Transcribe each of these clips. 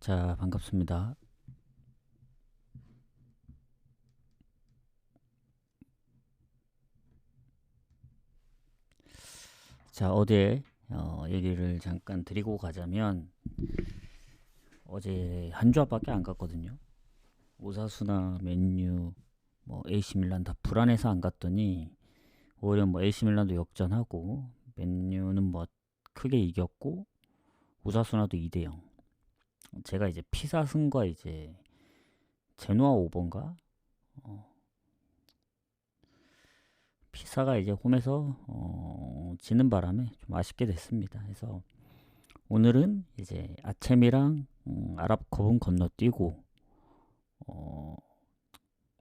자, 반갑습니다. 자, 어제 얘기를 잠깐 드리고 가자면 어제 한 조합밖에 안 갔거든요. 오사수나 맨유, 뭐 AC 밀란 다 불안해서 안 갔더니 오히려 뭐 AC 밀란도 역전하고 맨유는 뭐 크게 이겼고 오사수나도 2대 0. 제가 이제 피사승과 이제 제노아 5번가 피사가 이제 홈에서 지는 바람에 좀 아쉽게 됐습니다. 그래서 오늘은 이제 아챔이랑 아랍컵은 건너뛰고 어,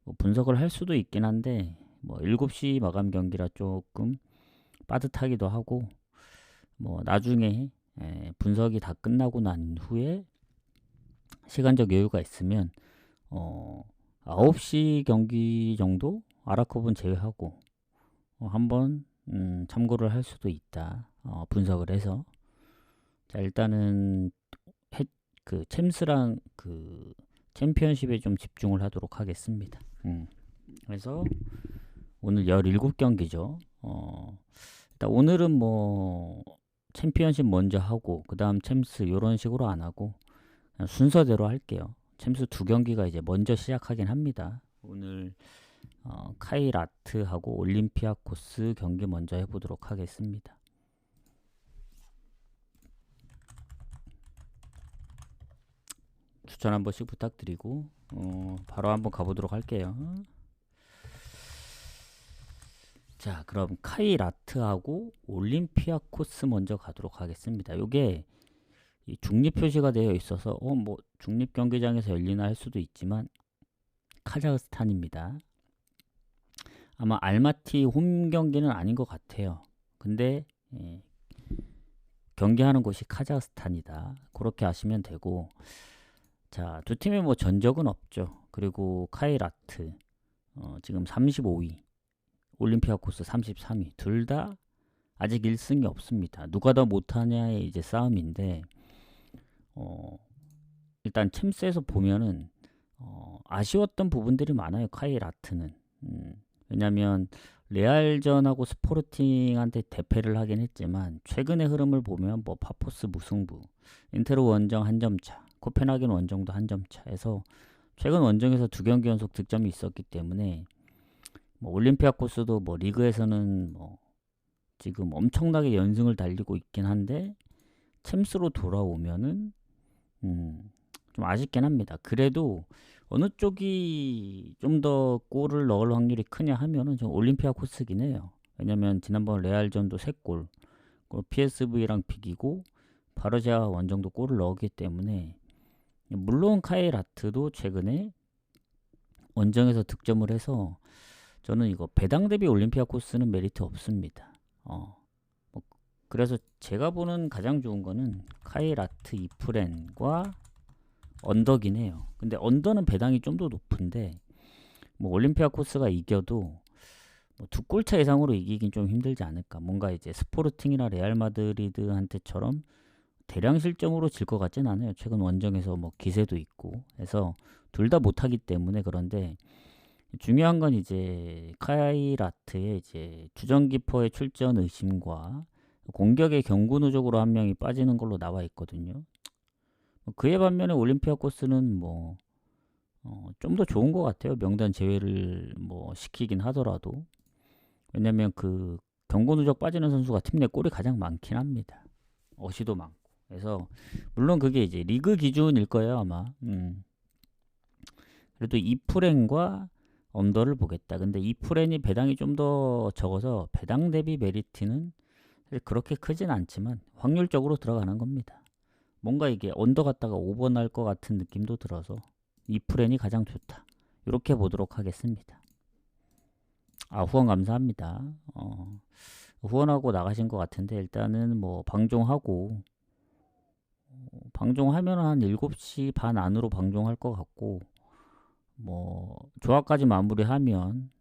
뭐 분석을 할 수도 있긴 한데 뭐 7시 마감 경기라 조금 빠듯하기도 하고 뭐 나중에 분석이 다 끝나고 난 후에 시간적 여유가 있으면 어, 9시 경기 정도 아랍컵은 제외하고 한번 참고를 할 수도 있다. 분석을 해서 자 일단은 그 챔스랑 그 챔피언십에 좀 집중을 하도록 하겠습니다. 그래서 오늘 17경기죠. 일단 오늘은 뭐 챔피언십 먼저 하고 그 다음 챔스 이런 식으로 안 하고 그냥 순서대로 할게요. 챔스 2경기가 이제 먼저 시작하긴 합니다. 오늘 카이라트하고 올림피아코스 경기 먼저 해보도록 하겠습니다. 추천 한 번씩 부탁드리고 바로 한번 가보도록 할게요. 자, 그럼 카이라트하고 올림피아코스 먼저 가도록 하겠습니다. 요게 중립 표시가 되어 있어서 뭐 중립 경기장에서 열리나 할 수도 있지만 카자흐스탄입니다. 아마 알마티 홈 경기는 아닌 것 같아요. 근데 경기하는 곳이 카자흐스탄이다. 그렇게 아시면 되고 자, 두 팀의 뭐 전적은 없죠. 그리고 카이라트 지금 35위, 올림피아코스 33위. 둘 다 아직 1승이 없습니다. 누가 더 못하냐의 이제 싸움인데 일단 챔스에서 보면은 아쉬웠던 부분들이 많아요. 카이라트는 왜냐면 레알전하고 스포르팅한테 대패를 하긴 했지만 최근의 흐름을 보면 뭐 파포스 무승부, 인테르 원정 한 점 차, 코펜하겐 원정도 한 점 차에서 최근 원정에서 2경기 연속 득점이 있었기 때문에 뭐 올림피아코스도 뭐 리그에서는 뭐 지금 엄청나게 연승을 달리고 있긴 한데 챔스로 돌아오면은 좀 아쉽긴 합니다. 그래도 어느 쪽이 좀 더 골을 넣을 확률이 크냐 하면은 좀 올림피아코스긴 해요. 왜냐면 지난번 레알전도 3골, PSV랑 비기고 바르샤 원정도 골을 넣었기 때문에 물론 카이라트도 최근에 원정에서 득점을 해서 저는 이거 배당 대비 올림피아코스는 메리트 없습니다. 뭐 그래서 제가 보는 가장 좋은 거는 카이라트 이프렌과 언더긴 해요. 근데 언더는 배당이 좀 더 높은데 뭐 올림피아코스가 이겨도 뭐 2골차 이상으로 이기긴 좀 힘들지 않을까. 뭔가 이제 스포르팅이나 레알 마드리드한테처럼 대량 실점으로 질 것 같진 않아요. 최근 원정에서 뭐 기세도 있고 해서 둘 다 못하기 때문에. 그런데 중요한 건 이제 카이라트의 이제 주전키퍼의 출전 의심과 공격의 경고 누적으로 한 명이 빠지는 걸로 나와 있거든요. 그에 반면에 올림피아코스는 뭐 좀 더 좋은 것 같아요. 명단 제외를 뭐 시키긴 하더라도. 왜냐면 그 경고 누적 빠지는 선수가 팀 내 골이 가장 많긴 합니다. 어시도 많고. 그래서 물론 그게 이제 리그 기준일 거예요 아마. 그래도 이프렌과 언더를 보겠다. 근데 이프렌이 배당이 좀 더 적어서 배당 대비 메리트는 그렇게 크진 않지만 확률적으로 들어가는 겁니다. 뭔가 이게 언더 갔다가 오버 날 것 같은 느낌도 들어서 이프렌이 가장 좋다. 이렇게 보도록 하겠습니다. 후원 감사합니다. 후원하고 나가신 것 같은데 일단은 뭐 방종하고 방종하면 한 7시 반 안으로 방종할 것 같고 뭐 조합까지 마무리하면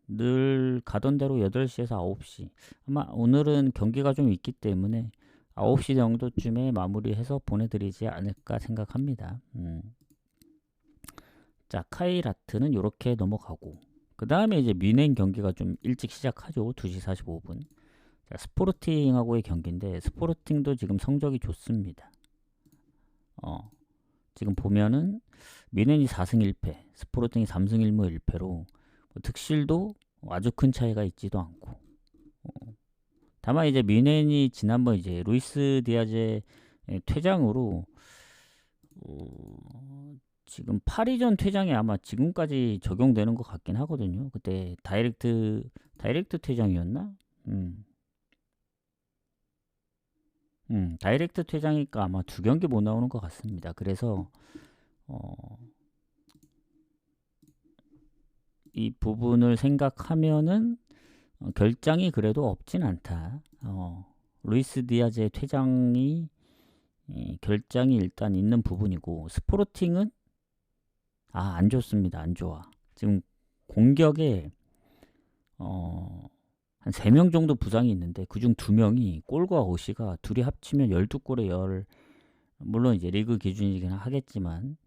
늘 가던 대로 8시에서 9시 아마 오늘은 경기가 좀 있기 때문에 9시 정도쯤에 마무리해서 보내드리지 않을까 생각합니다. 자, 카이라트는 이렇게 넘어가고, 그 다음에 이제 뮌헨 경기가 좀 일찍 시작하죠. 2시 45분. 자, 스포르팅하고의 경기인데, 스포르팅도 지금 성적이 좋습니다. 지금 보면은 뮌헨이 4승 1패, 스포르팅이 3승 1무 1패로 득실도 아주 큰 차이가 있지도 않고, 다만 이제 뮌헨이 지난번 이제 루이스 디아즈의 퇴장으로 지금 파리전 퇴장이 아마 지금까지 적용되는 것 같긴 하거든요. 그때 다이렉트 퇴장이었나? 다이렉트 퇴장이니까 아마 2경기 못 나오는 것 같습니다. 그래서 이 부분을 생각하면은 결장이 그래도 없진 않다. 루이스 디아즈의 퇴장이 결장이 일단 있는 부분이고, 스포르팅은 안 좋습니다. 안 좋아. 지금 공격에 한 3명 정도 부상이 있는데, 그중 2명이 골과 어시가 둘이 합치면 12골에 물론 이제 리그 기준이긴 하겠지만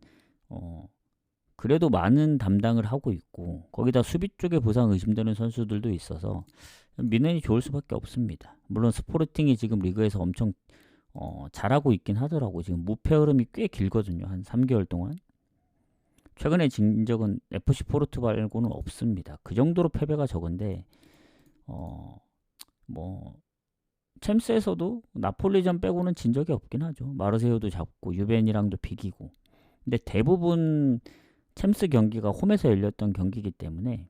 그래도 많은 담당을 하고 있고, 거기다 수비 쪽에 부상 의심되는 선수들도 있어서 뮌헨이 좋을 수밖에 없습니다. 물론 스포르팅이 지금 리그에서 엄청 잘하고 있긴 하더라고. 지금 무패 흐름이 꽤 길거든요. 한 3개월 동안. 최근에 진 적은 FC 포르투 말고는 없습니다. 그 정도로 패배가 적은데 뭐 챔스에서도 나폴리전 빼고는 진 적이 없긴 하죠. 마르세유도 잡고 유벤이랑도 비기고. 근데 대부분 챔스 경기가 홈에서 열렸던 경기이기 때문에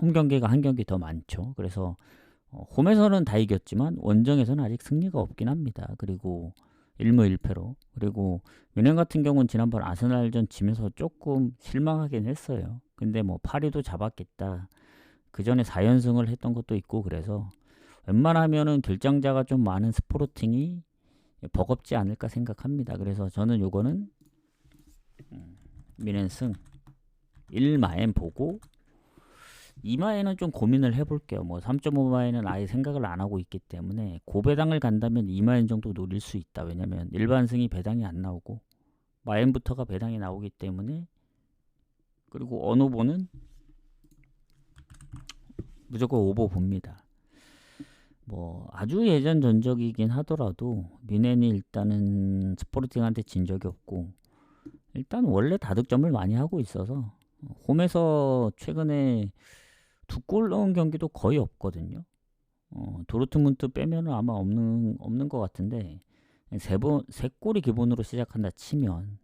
홈 경기가 한 경기 더 많죠. 그래서 홈에서는 다 이겼지만 원정에서는 아직 승리가 없긴 합니다. 그리고 1무 1패로. 그리고 뮌헨 같은 경우는 지난번 아스날전 지면서 조금 실망하긴 했어요. 근데 뭐 파리도 잡았겠다. 그 전에 4연승을 했던 것도 있고, 그래서 웬만하면은 결장자가 좀 많은 스포르팅이 버겁지 않을까 생각합니다. 그래서 저는 요거는 뮌헨 승 1마엔 보고, 2마에는 좀 고민을 해볼게요. 뭐 3.5마에는 아예 생각을 안 하고 있기 때문에 고배당을 간다면 2마엔 정도 노릴 수 있다. 왜냐면 일반승이 배당이 안 나오고 마엔부터가 배당이 나오기 때문에. 그리고 언오보는 무조건 오버 봅니다. 뭐 아주 예전 전적이긴 하더라도 뮌헨이 일단은 스포르팅한테 진 적이 없고, 일단 원래 다득점을 많이 하고 있어서 홈에서 최근에 2골 넣은 경기도 거의 없거든요. 도르트문트 빼면은 아마 없는 것 같은데, 3골이 기본으로 시작한다 치면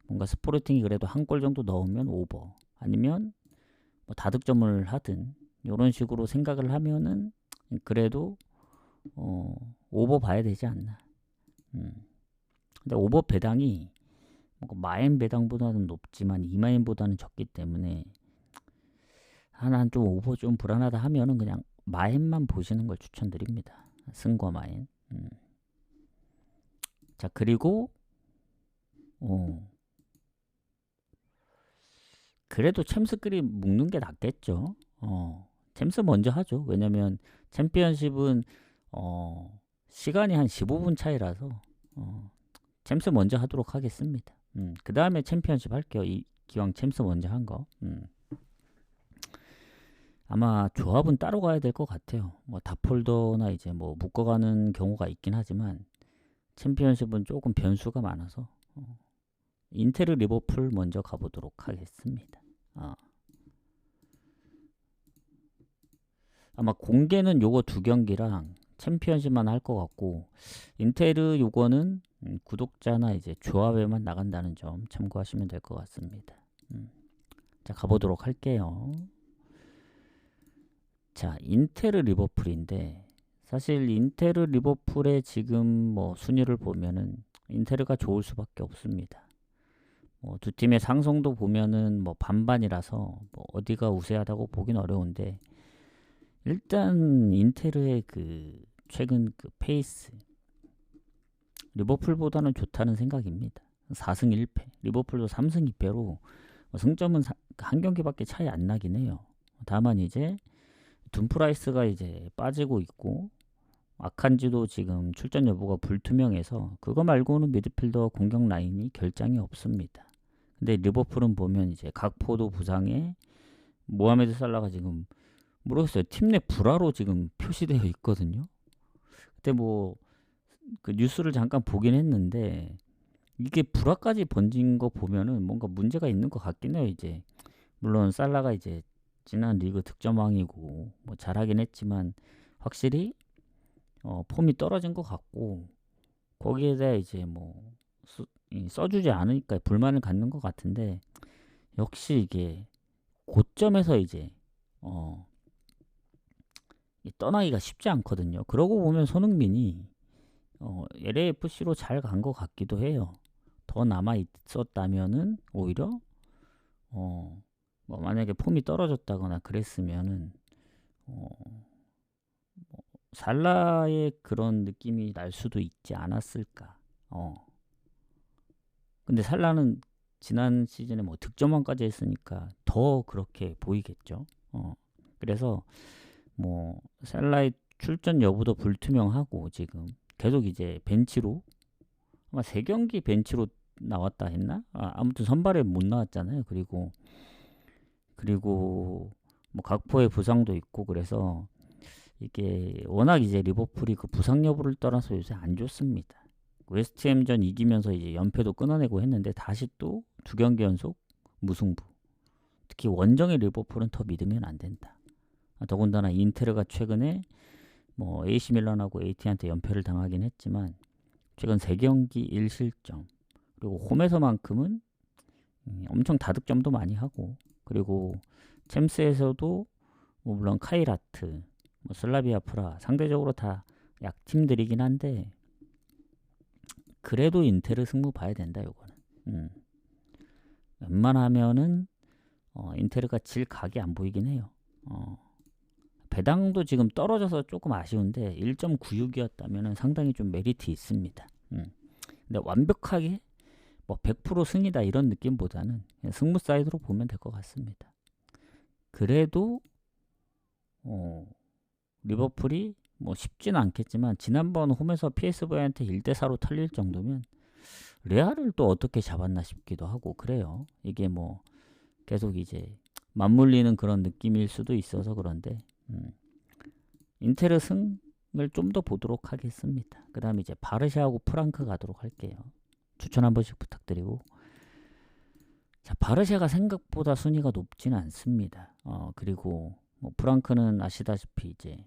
뭔가 스포르팅이 그래도 1골 정도 넣으면 오버, 아니면 뭐 다득점을 하든 이런 식으로 생각을 하면은 그래도 오버 봐야 되지 않나. 근데 오버 배당이 마엔 배당보다는 높지만 2마엔보다는 적기 때문에 하나 좀 오버 좀 불안하다 하면은 그냥 마엔만 보시는 걸 추천드립니다. 승과 마엔. 자, 그리고 그래도 챔스끼리 묶는 게 낫겠죠. 챔스 먼저 하죠. 왜냐면 챔피언십은 시간이 한 15분 차이라서 챔스 먼저 하도록 하겠습니다. 그 다음에 챔피언십 할게요. 기왕 챔스 먼저 한 거. 아마 조합은 따로 가야 될 것 같아요. 뭐 다폴더나 이제 뭐 묶어가는 경우가 있긴 하지만 챔피언십은 조금 변수가 많아서 인테르 리버풀 먼저 가보도록 하겠습니다. 아마 공개는 요거 2경기랑 챔피언십만 할 것 같고, 인테르 요거는 구독자나 이제 조합에만 나간다는 점 참고하시면 될 것 같습니다. 자, 가보도록 할게요. 자, 인테르 리버풀인데, 사실 인테르 리버풀의 지금 뭐 순위를 보면은 인테르가 좋을 수밖에 없습니다. 두 팀의 상성도 보면은 뭐 반반이라서 뭐 어디가 우세하다고 보긴 어려운데, 일단 인테르의 그 최근 그 페이스 리버풀보다는 좋다는 생각입니다. 4승 1패, 리버풀도 3승 2패로 승점은 한 경기밖에 차이 안 나긴 해요. 다만 이제 둠프라이스가 이제 빠지고 있고, 아칸지도 지금 출전 여부가 불투명해서 그거 말고는 미드필더 공격 라인이 결장이 없습니다. 근데 리버풀은 보면 이제 각포도 부상에 모하메드 살라가 지금 모르겠어요. 팀 내 불화로 지금 표시되어 있거든요. 그때 뭐 그 뉴스를 잠깐 보긴 했는데 이게 불화까지 번진 거 보면은 뭔가 문제가 있는 것 같긴 해요. 이제 물론 살라가 이제 지난 리그 득점왕이고 뭐 잘하긴 했지만 확실히 폼이 떨어진 것 같고 거기에 대해 이제 뭐 써주지 않으니까 불만을 갖는 것 같은데 역시 이게 고점에서 이제 떠나기가 쉽지 않거든요. 그러고 보면 손흥민이 LAFC로 잘 간 것 같기도 해요. 더 남아 있었다면은 오히려 뭐 만약에 폼이 떨어졌다거나 그랬으면은 뭐 살라의 그런 느낌이 날 수도 있지 않았을까. 근데 살라는 지난 시즌에 뭐 득점왕까지 했으니까 더 그렇게 보이겠죠. 그래서 뭐 살라의 출전 여부도 불투명하고 지금 계속 이제 벤치로 아마 3경기 벤치로 나왔다 했나? 아무튼 선발에 못 나왔잖아요. 그리고 뭐 각포의 부상도 있고 그래서 이게 워낙 이제 리버풀이 그 부상 여부를 떠나서 요새 안 좋습니다. 웨스트햄전 이기면서 이제 연패도 끊어내고 했는데 다시 또 2경기 연속 무승부. 특히 원정의 리버풀은 더 믿으면 안 된다. 더군다나 인테르가 최근에 뭐 AC 밀란하고 AT한테 연패를 당하긴 했지만 최근 3경기 1실점 그리고 홈에서만큼은 엄청 다득점도 많이 하고 그리고 챔스에서도 뭐 물론 카이라트, 뭐 슬라비아 프라 상대적으로 다 약팀들이긴 한데 그래도 인테르 승부 봐야 된다 요거는. 웬만하면은 인테르가 질 각이 안 보이긴 해요. 배당도 지금 떨어져서 조금 아쉬운데 1.96이었다면 상당히 좀 메리트 있습니다. 근데 완벽하게 뭐 100% 승이다 이런 느낌보다는 승부 사이드로 보면 될 것 같습니다. 그래도 리버풀이 뭐 쉽지는 않겠지만 지난번 홈에서 PSV한테 1대4로 털릴 정도면 레알을 또 어떻게 잡았나 싶기도 하고 그래요. 이게 뭐 계속 이제 맞물리는 그런 느낌일 수도 있어서 그런데 인테르 승을 좀 더 보도록 하겠습니다. 그 다음에 이제 바르샤하고 프랑크 가도록 할게요. 추천 한 번씩 부탁드리고 자 바르샤가 생각보다 순위가 높지는 않습니다. 그리고 뭐 프랑크는 아시다시피 이제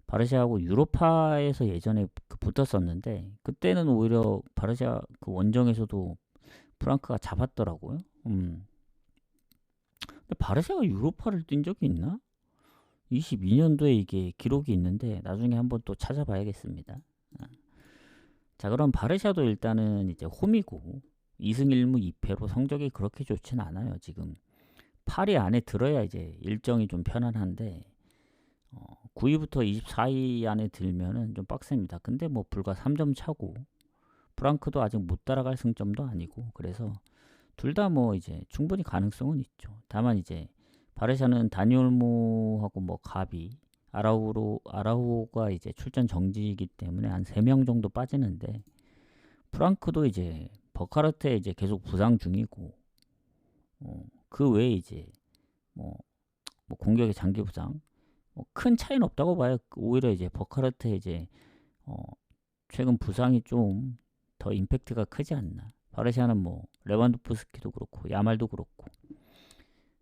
바르샤하고 유로파에서 예전에 붙었었는데 그때는 오히려 바르샤 그 원정에서도 프랑크가 잡았더라고요. 근데 바르샤가 유로파를 뛴 적이 있나? 22년도에 이게 기록이 있는데 나중에 한번 또 찾아봐야겠습니다. 자 그럼 바르샤도 일단은 이제 홈이고 2승 1무 2패로 성적이 그렇게 좋진 않아요. 지금 8위 안에 들어야 이제 일정이 좀 편안한데 9위부터 24위 안에 들면은 좀 빡셉니다. 근데 뭐 불과 3점 차고 프랑크도 아직 못 따라갈 승점도 아니고 그래서 둘 다 뭐 이제 충분히 가능성은 있죠. 다만 이제 바르샤는 다니올모하고 뭐 가비 아라우가 이제 출전 정지이기 때문에 한 3명 정도 빠지는데 프랑크도 이제 버카르트에 이제 계속 부상 중이고 그 외에 이제 뭐 공격의 장기 부상 뭐 큰 차이는 없다고 봐요. 오히려 이제 버카르트의 이제 최근 부상이 좀 더 임팩트가 크지 않나. 바르샤는 뭐 레반도프스키도 그렇고 야말도 그렇고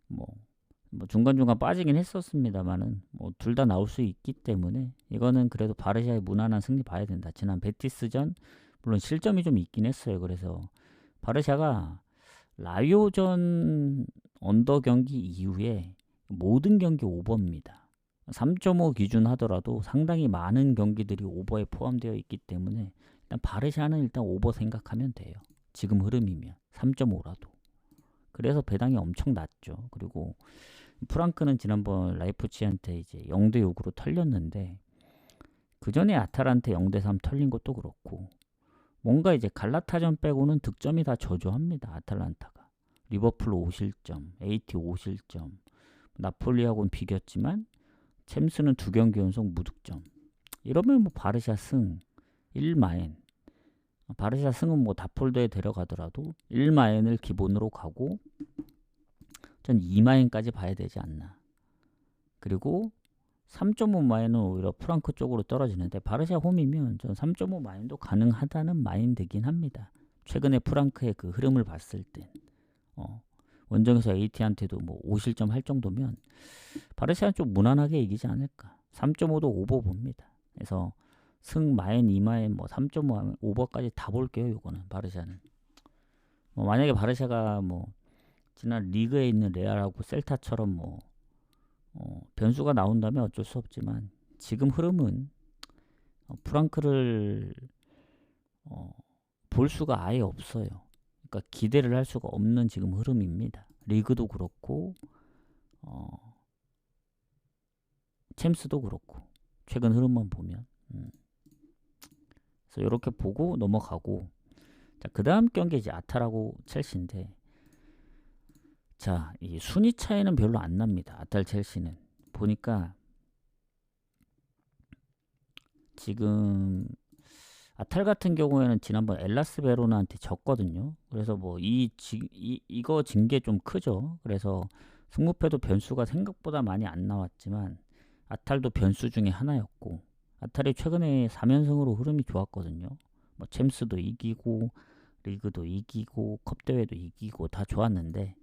뭐 중간중간 빠지긴 했었습니다만은 뭐 둘 다 나올 수 있기 때문에 이거는 그래도 바르샤의 무난한 승리 봐야 된다. 지난 베티스전 물론 실점이 좀 있긴 했어요. 그래서 바르샤가 라요전 언더 경기 이후에 모든 경기 오버입니다. 3.5 기준 하더라도 상당히 많은 경기들이 오버에 포함되어 있기 때문에 일단 바르샤는 일단 오버 생각하면 돼요. 지금 흐름이면 3.5라도. 그래서 배당이 엄청 낮죠. 그리고 프랑크는 지난번 라이프치히한테 이제 0대6으로 털렸는데 그 전에 아탈한테 0대3 털린 것도 그렇고 뭔가 이제 갈라타전 빼고는 득점이 다 저조합니다. 아탈란타가. 리버풀 5실점, AT 5실점, 나폴리하고는 비겼지만 챔스는 2경기 연속 무득점. 이러면 뭐 바르샤 승 1마엔, 바르샤 승은 뭐 다폴더에 데려가더라도 1마엔을 기본으로 가고 전 2마엔까지 봐야 되지 않나. 그리고 3.5마인은 오히려 프랑크 쪽으로 떨어지는데 바르샤 홈이면 전 3.5마인도 가능하다는 마인드긴 합니다. 최근에 프랑크의 그 흐름을 봤을 땐 원정에서 AT한테도 뭐 5실점 할 정도면 바르샤는 좀 무난하게 이기지 않을까. 3.5도 오버 봅니다. 그래서 승 마인 2마인 뭐 3.5 오버까지 다 볼게요. 요거는 바르샤는 만약에 바르샤가 뭐 지난 리그에 있는 레알하고 셀타처럼 뭐 변수가 나온다면 어쩔 수 없지만 지금 흐름은 프랑크를 볼 수가 아예 없어요. 그러니까 기대를 할 수가 없는 지금 흐름입니다. 리그도 그렇고 챔스도 그렇고 최근 흐름만 보면 그래서 이렇게 보고 넘어가고 자, 그 다음 경기 이제 아탈하고 첼시인데 자, 이 순위 차이는 별로 안 납니다. 아탈 첼시는 보니까 지금 아탈 같은 경우에는 지난번 엘라스 베로나한테 졌거든요. 그래서 뭐 이거 진 게 좀 크죠. 그래서 승무패도 변수가 생각보다 많이 안 나왔지만 아탈도 변수 중에 하나였고 아탈이 최근에 4연승으로 흐름이 좋았거든요. 뭐 챔스도 이기고 리그도 이기고 컵대회도 이기고 다 좋았는데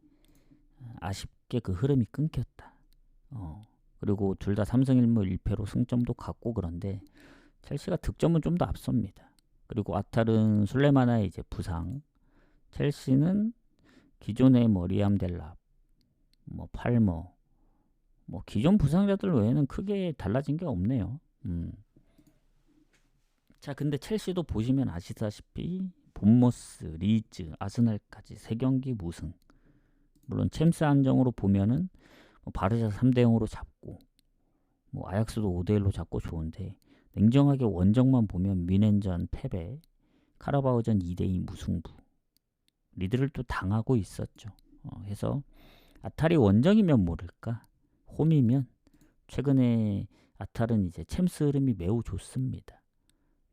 아쉽게 그 흐름이 끊겼다. 그리고 둘 다 3승 1무 1패로 승점도 같고 그런데 첼시가 득점은 좀 더 앞섭니다. 그리고 아탈은 술레마나의 이제 부상, 첼시는 기존의 뭐 리암 델랍, 뭐 팔머, 뭐 기존 부상자들 외에는 크게 달라진 게 없네요. 자, 근데 첼시도 보시면 아시다시피 본머스, 리즈, 아스날까지 3경기 무승. 물론 챔스 한정으로 보면은 뭐 바르샤 3대0으로 잡고 뭐 아약스도 5대1로 잡고 좋은데 냉정하게 원정만 보면 미넨전 패배, 카라바오전 2대2 무승부, 리드를 또 당하고 있었죠. 해서 아탈이 원정이면 모를까, 홈이면 최근에 아탈은 이제 챔스 흐름이 매우 좋습니다.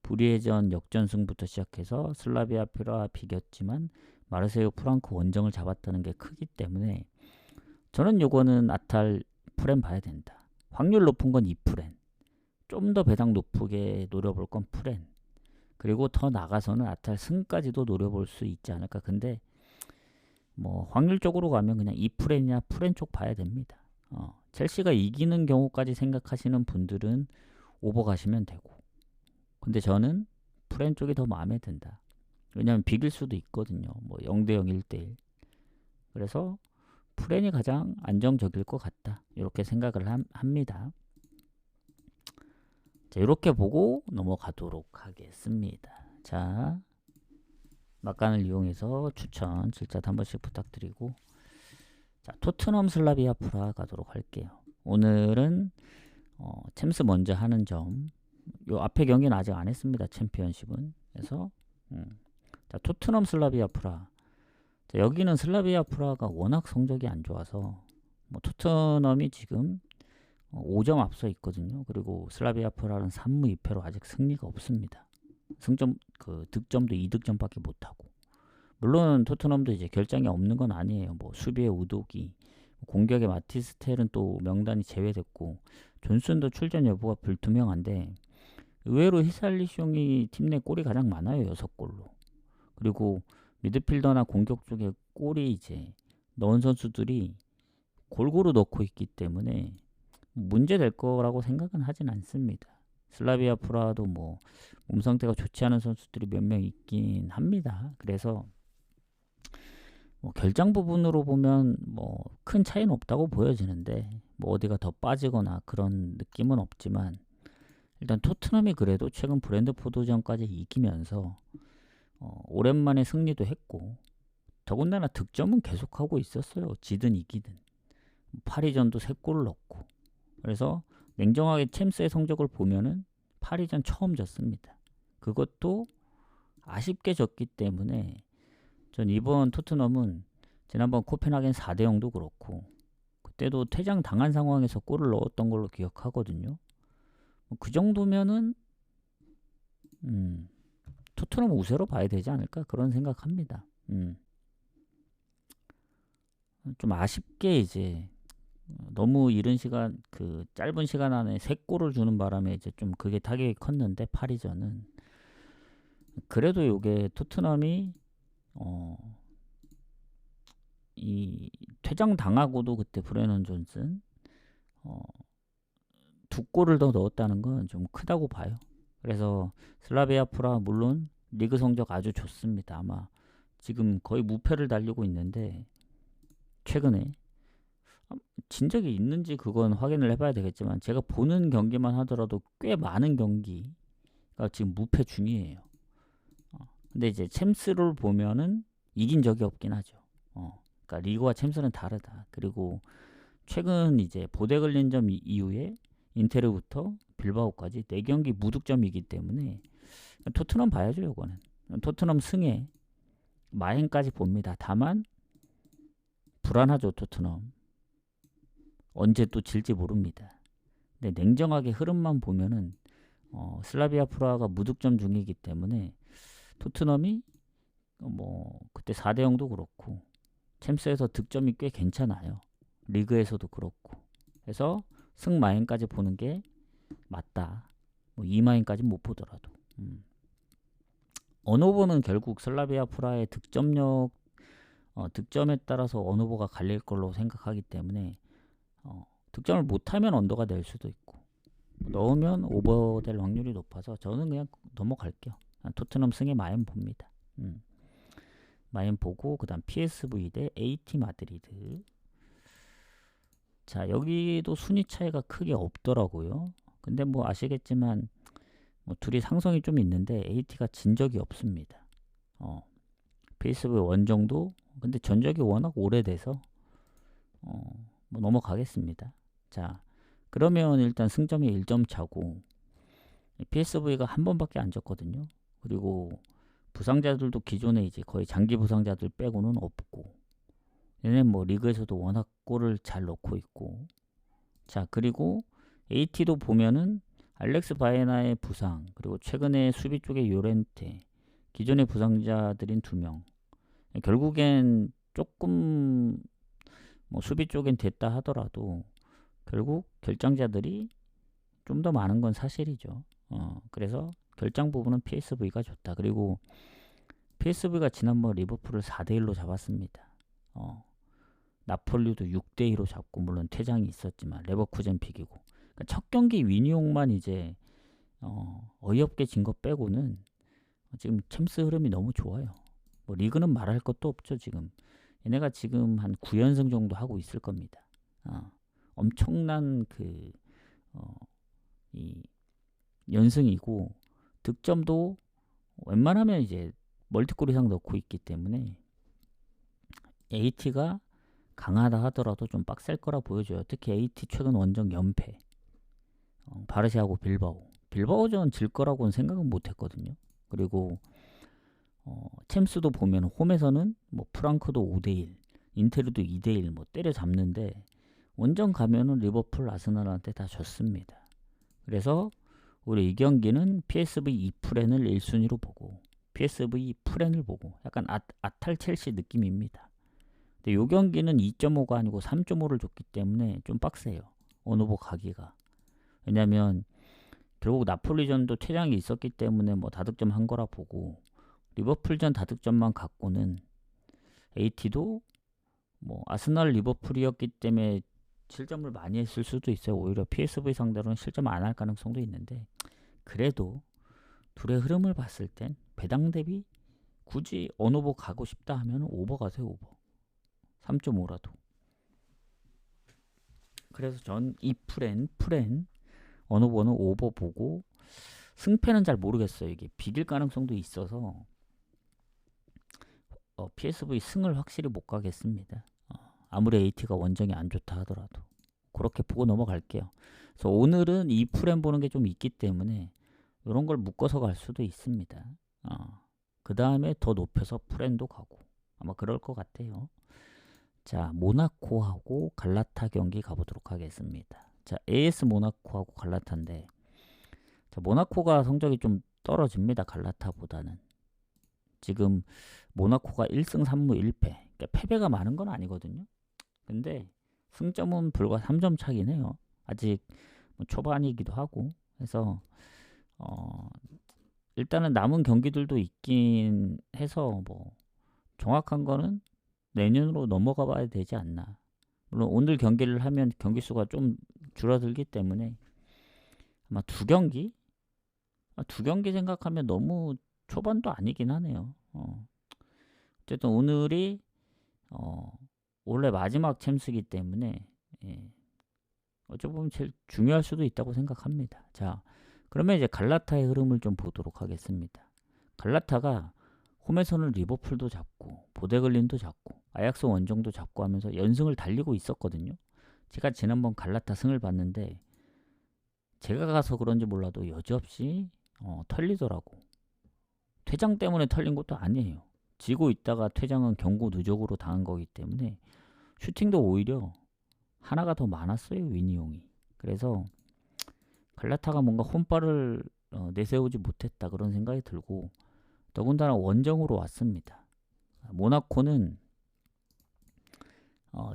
불의의전 역전승부터 시작해서 슬라비아 프라하 비겼지만 마르세유 프랑크 원정을 잡았다는 게 크기 때문에 저는 요거는 아탈 프렌 봐야 된다. 확률 높은 건 2프렌, 좀 더 배당 높게 노려볼 건 프렌, 그리고 더 나가서는 아탈 승까지도 노려볼 수 있지 않을까. 근데 뭐 확률적으로 가면 그냥 2프렌이나 프렌 쪽 봐야 됩니다. 첼시가 이기는 경우까지 생각하시는 분들은 오버 가시면 되고, 근데 저는 프렌 쪽이 더 마음에 든다. 왜냐면 비길 수도 있거든요. 뭐 0대0, 1대1. 그래서 프렌이 가장 안정적일 것 같다. 이렇게 생각을 합니다. 자, 이렇게 보고 넘어가도록 하겠습니다. 자, 막간을 이용해서 추천, 질샷 한 번씩 부탁드리고, 자, 토트넘 슬라비아 프라 가도록 할게요. 오늘은 챔스 먼저 하는 점. 요 앞에 경기는 아직 안 했습니다. 챔피언십은. 그래서 자, 토트넘 슬라비아 프라. 자, 여기는 슬라비아 프라가 워낙 성적이 안 좋아서 뭐 토트넘이 지금 5점 앞서 있거든요. 그리고 슬라비아 프라는 3무 2패로 아직 승리가 없습니다. 승점 그 득점도 2득점밖에 못 하고. 물론 토트넘도 이제 결장이 없는 건 아니에요. 뭐 수비의 우도기, 공격의 마티스텔은 또 명단이 제외됐고 존슨도 출전 여부가 불투명한데 의외로 히살리숑이 팀 내 골이 가장 많아요. 6골로. 그리고 미드필더나 공격 쪽에 골이 이제 넣은 선수들이 골고루 넣고 있기 때문에 문제 될 거라고 생각은 하진 않습니다. 슬라비아 프라도 뭐 몸 상태가 좋지 않은 선수들이 몇 명 있긴 합니다. 그래서 뭐 결장 부분으로 보면 뭐 큰 차이는 없다고 보여지는데 뭐 어디가 더 빠지거나 그런 느낌은 없지만 일단 토트넘이 그래도 최근 브랜드포드전까지 이기면서 오랜만에 승리도 했고 더군다나 득점은 계속하고 있었어요. 지든 이기든. 파리전도 3골 넣고. 그래서 냉정하게 챔스의 성적을 보면은 파리전 처음 졌습니다. 그것도 아쉽게 졌기 때문에 전 이번 토트넘은 지난번 코펜하겐 4대0도 그렇고 그때도 퇴장 당한 상황에서 골을 넣었던 걸로 기억하거든요. 그 정도면은 토트넘 우세로 봐야 되지 않을까 그런 생각합니다. 좀 아쉽게 이제 너무 이른 시간 그 짧은 시간 안에 3골을 주는 바람에 이제 좀 그게 타격이 컸는데 파리전은 그래도 요게 토트넘이 이 퇴장 당하고도 그때 브레넌 존슨 2골을 더 넣었다는 건 좀 크다고 봐요. 그래서 슬라비아 프라 물론 리그 성적 아주 좋습니다. 아마 지금 거의 무패를 달리고 있는데 최근에 진 적이 있는지 그건 확인을 해봐야 되겠지만 제가 보는 경기만 하더라도 꽤 많은 경기가 지금 무패 중이에요. 근데 이제 챔스를 보면은 이긴 적이 없긴 하죠. 그러니까 리그와 챔스는 다르다. 그리고 최근 이제 보대 걸린 점 이후에 인테르부터 빌바오까지 4경기 무득점이기 때문에 토트넘 봐야죠. 요거는 토트넘 승에 마행까지 봅니다. 다만 불안하죠. 토트넘 언제 또 질지 모릅니다. 근데 냉정하게 흐름만 보면은 슬라비아 프라하가 무득점 중이기 때문에 토트넘이 뭐 그때 4대0도 그렇고 챔스에서 득점이 꽤 괜찮아요. 리그에서도 그렇고 해서 승마행까지 보는 게 맞다. 뭐 2마행까지 못 보더라도 언어보는 결국 슬라비아 프라의 득점력 득점에 따라서 언어보가 갈릴 걸로 생각하기 때문에 득점을 못하면 언더가 될 수도 있고 넣으면 오버 될 확률이 높아서 저는 그냥 넘어갈게요. 토트넘 승에 마인 봅니다. 마인 보고 그 다음 PSV 대 AT 마드리드. 자 여기도 순위 차이가 크게 없더라고요. 근데 뭐 아시겠지만 뭐 둘이 상성이 좀 있는데 AT가 진 적이 없습니다. PSV 원정도 근데 전적이 워낙 오래돼서 뭐 넘어가겠습니다. 자 그러면 일단 승점이 1점 차고 PSV가 한 번밖에 안 졌거든요. 그리고 부상자들도 기존에 이제 거의 장기 부상자들 빼고는 없고 얘네 뭐 리그에서도 워낙 골을 잘 넣고 있고 자 그리고 AT도 보면은 알렉스 바에나의 부상 그리고 최근에 수비 쪽에 요렌테 기존의 부상자들인 2명 결국엔 조금 뭐 수비 쪽엔 됐다 하더라도 결국 결장자들이 좀 더 많은 건 사실이죠. 그래서 결장 부분은 PSV가 좋다. 그리고 PSV가 지난번 리버풀을 4대1로 잡았습니다. 나폴리도 6대2로 잡고 물론 퇴장이 있었지만 레버쿠젠 픽이고 그러니까 첫 경기 윈용만 이제 어이없게 진 것 빼고는 지금 챔스 흐름이 너무 좋아요. 뭐 리그는 말할 것도 없죠. 지금 얘네가 지금 한 9연승 정도 하고 있을 겁니다. 엄청난 이 연승이고 득점도 웬만하면 이제 멀티골 이상 넣고 있기 때문에 AT가 강하다 하더라도 좀 빡셀 거라 보여줘요. 특히 AT 최근 원정 연패 바르샤하고 빌바오전 질 거라고는 생각은 못 했거든요. 그리고 챔스도 보면 홈에서는 뭐 프랑크도 5대1 인테르도 2대1 뭐 때려잡는데 원정 가면은 리버풀 아스날한테 다 졌습니다. 그래서 우리 이 경기는 PSV 2프렌을 1순위로 보고 PSV 프렌을 보고 약간 아탈 첼시 느낌입니다. 근데 이 경기는 2.5가 아니고 3.5를 줬기 때문에 좀 빡세요. 어느보 가기가. 왜냐면 결국 나폴리전도 퇴장이 있었기 때문에 뭐 다득점 한 거라 보고 리버풀전 다득점만 갖고는 AT도 뭐 아스날 리버풀이었기 때문에 실점을 많이 했을 수도 있어요. 오히려 PSV 상대로는 실점 안 할 가능성도 있는데 그래도 둘의 흐름을 봤을 땐 배당 대비 굳이 언오버 가고 싶다 하면 오버 가세요. 오버 3.5라도. 그래서 전 이 프렌 언오버는 오버 보고 승패는 잘 모르겠어요. 이게 비길 가능성도 있어서 PSV 승을 확실히 못 가겠습니다. 아무리 AT가 원정이 안 좋다 하더라도 그렇게 보고 넘어갈게요. 그래서 오늘은 이 프렌 보는 게 좀 있기 때문에 이런 걸 묶어서 갈 수도 있습니다. 그 다음에 더 높여서 프렌도 가고 아마 그럴 것 같아요. 자 모나코하고 갈라타 경기 가보도록 하겠습니다. 자 AS 모나코하고 갈라타인데 자, 모나코가 성적이 좀 떨어집니다. 갈라타보다는. 지금 모나코가 1승 3무 1패. 그러니까 패배가 많은 건 아니거든요. 근데 승점은 불과 3점 차긴 해요. 아직 뭐 초반이기도 하고 해서 일단은 남은 경기들도 있긴 해서 뭐 정확한 거는 내년으로 넘어가 봐야 되지 않나. 물론 오늘 경기를 하면 경기 수가 좀 줄어들기 때문에 아마 두 경기? 두 경기 생각하면 너무 초반도 아니긴 하네요. 어쨌든 오늘이 원래 마지막 챔스기 때문에 예, 어쩌 보면 제일 중요할 수도 있다고 생각합니다. 자, 그러면 이제 갈라타의 흐름을 좀 보도록 하겠습니다. 갈라타가 홈에서는 리버풀도 잡고 보데글린도 잡고 아약스 원정도 잡고 하면서 연승을 달리고 있었거든요. 제가 지난번 갈라타 승을 봤는데 제가 가서 그런지 몰라도 여지없이 털리더라고. 퇴장 때문에 털린 것도 아니에요. 지고 있다가 퇴장은 경고 누적으로 당한 거기 때문에 슈팅도 오히려 하나가 더 많았어요. 위니용이. 그래서 갈라타가 뭔가 홈발을 내세우지 못했다 그런 생각이 들고 더군다나 원정으로 왔습니다. 모나코는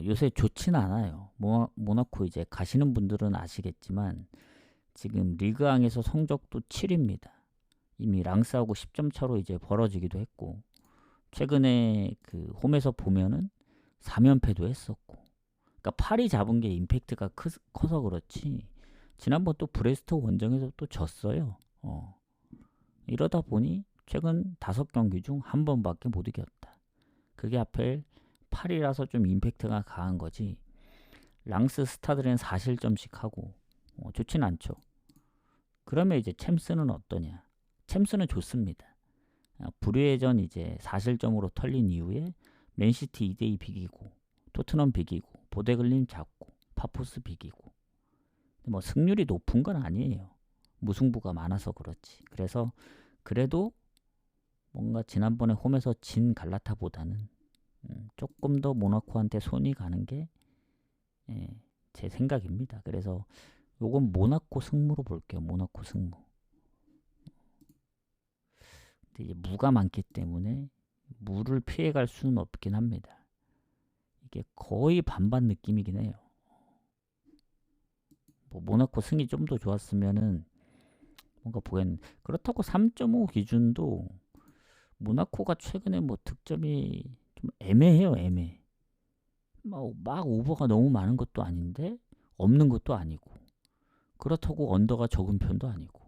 요새 좋진 않아요. 모나코 이제 가시는 분들은 아시겠지만 지금 리그왕에서 성적도 7위입니다. 이미 랑스하고 10점 차로 이제 벌어지기도 했고 최근에 그 홈에서 보면은 3연패도 했었고 그러니까 팔이 잡은 게 임팩트가 커서 그렇지 지난번 또 브레스트 원정에서 또 졌어요. 이러다 보니 최근 5경기 중 한 번밖에 못 이겼다. 그게 하필 8이라서 좀 임팩트가 강한 거지. 랑스 스타들은 4실점씩 하고 좋진 않죠. 그러면 이제 챔스는 어떠냐? 챔스는 좋습니다. 불의의전 이제 4실점으로 털린 이후에 맨시티 2대2 비기고 토트넘 비기고 보데글린 잡고 파포스 비기고 뭐 승률이 높은 건 아니에요. 무승부가 많아서 그렇지. 그래서 그래도 뭔가 지난번에 홈에서 진 갈라타보다는 조금 더 모나코한테 손이 가는 게 제 생각입니다. 그래서 요건 모나코 승무로 볼게요. 모나코 승무. 근데 이제 무가 많기 때문에 무를 피해갈 수는 없긴 합니다. 이게 거의 반반 느낌이긴 해요. 뭐 모나코 승이 좀 더 좋았으면은 뭔가 보겠는데 그렇다고 3.5 기준도 모나코가 최근에 뭐 득점이 좀 애매해요. 애매해. 막 오버가 너무 많은 것도 아닌데 없는 것도 아니고 그렇다고 언더가 적은 편도 아니고